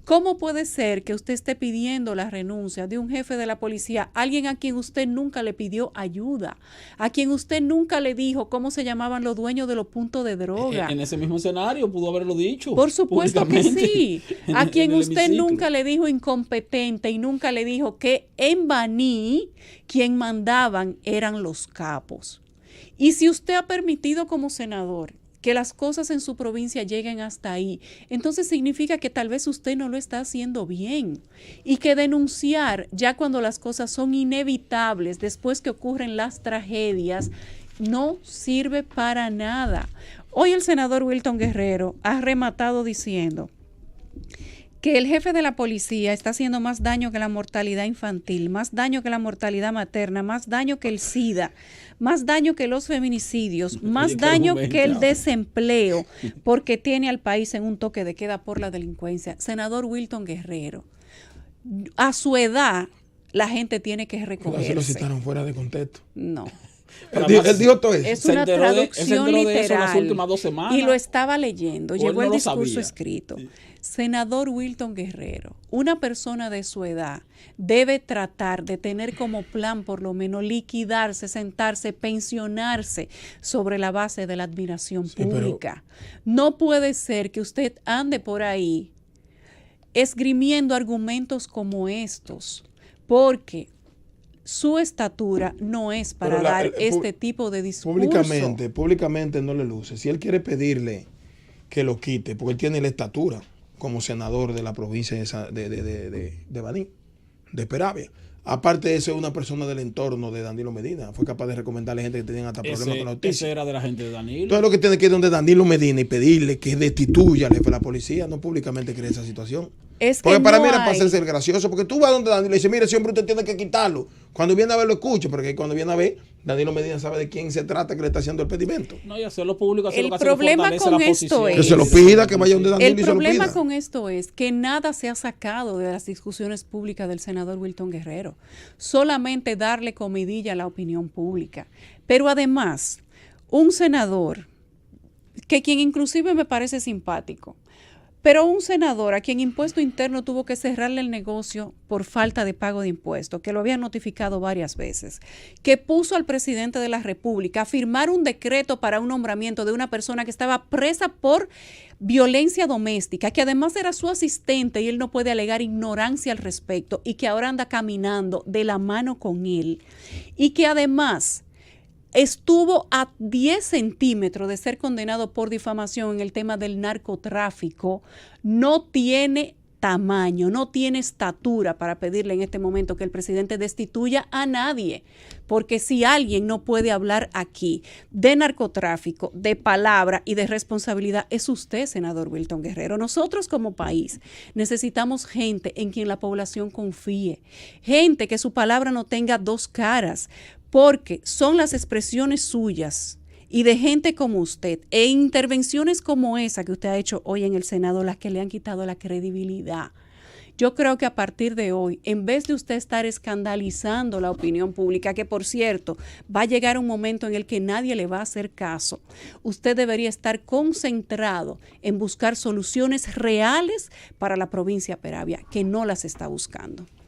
¿Cómo puede ser que usted esté pidiendo la renuncia de un jefe de la policía, alguien a quien usted nunca le pidió ayuda, a quien usted nunca le dijo cómo se llamaban los dueños de los puntos de droga? En ese mismo escenario pudo haberlo dicho. Por supuesto que sí. A quien en el usted hemiciclo. nunca le dijo incompetente y nunca le dijo que en Baní quien mandaban eran los capos. Y si usted ha permitido como senador que las cosas en su provincia lleguen hasta ahí, entonces significa que tal vez usted no lo está haciendo bien y que denunciar ya cuando las cosas son inevitables después que ocurren las tragedias no sirve para nada. Hoy el senador Wilton Guerrero ha rematado diciendo que el jefe de la policía está haciendo más daño que la mortalidad infantil, más daño que la mortalidad materna, más daño que el SIDA, más daño que los feminicidios, más daño que el desempleo, porque tiene al país en un toque de queda por la delincuencia. Senador Wilton Guerrero, a su edad la gente tiene que recogerse. Se lo citaron fuera de contexto. No. Él dijo todo eso. Es una traducción literal. Las últimas 2 semanas. Y lo estaba leyendo, llegó el discurso escrito. Sí. Senador Wilton Guerrero, una persona de su edad debe tratar de tener como plan por lo menos liquidarse, sentarse, pensionarse sobre la base de la admiración pública. No puede ser que usted ande por ahí esgrimiendo argumentos como estos, porque su estatura no es para dar este tipo de discurso. Públicamente no le luce. Si él quiere pedirle que lo quite, porque él tiene la estatura como senador de la provincia de Baní, de Peravia. Aparte de eso, es una persona del entorno de Danilo Medina. Fue capaz de recomendarle gente que tenían hasta problemas con la noticia. Ese era de la gente de Danilo. Entonces lo que tiene que ir donde Danilo Medina y pedirle que destituya al jefe de la policía, no públicamente cree esa situación. Porque para mí era para hacerse el gracioso, porque tú vas donde Danilo y le dices, mire, ese hombre usted tiene que quitarlo. Cuando viene a ver lo escucha, porque cuando viene a ver, Danilo Medina sabe de quién se trata que le está haciendo el pedimento. No, y hacerlo público, hacerlo el problema con esto es que se lo pida, que vaya donde Danilo y se lo pida. El problema con esto es que nada se ha sacado de las discusiones públicas del senador Wilton Guerrero. Solamente darle comidilla a la opinión pública. Pero además, un senador, que quien inclusive me parece simpático, Pero un senador a quien Impuesto Interno tuvo que cerrarle el negocio por falta de pago de impuestos, que lo había notificado varias veces, que puso al presidente de la República a firmar un decreto para un nombramiento de una persona que estaba presa por violencia doméstica, que además era su asistente y él no puede alegar ignorancia al respecto, y que ahora anda caminando de la mano con él, y que además estuvo a 10 centímetros de ser condenado por difamación en el tema del narcotráfico, no tiene tamaño, no tiene estatura para pedirle en este momento que el presidente destituya a nadie, porque si alguien no puede hablar aquí de narcotráfico, de palabra y de responsabilidad, es usted, senador Wilton Guerrero. Nosotros como país necesitamos gente en quien la población confíe, gente que su palabra no tenga dos caras, porque son las expresiones suyas y de gente como usted e intervenciones como esa que usted ha hecho hoy en el Senado las que le han quitado la credibilidad. Yo creo que a partir de hoy, en vez de usted estar escandalizando la opinión pública, que por cierto va a llegar un momento en el que nadie le va a hacer caso, usted debería estar concentrado en buscar soluciones reales para la provincia de Peravia, que no las está buscando.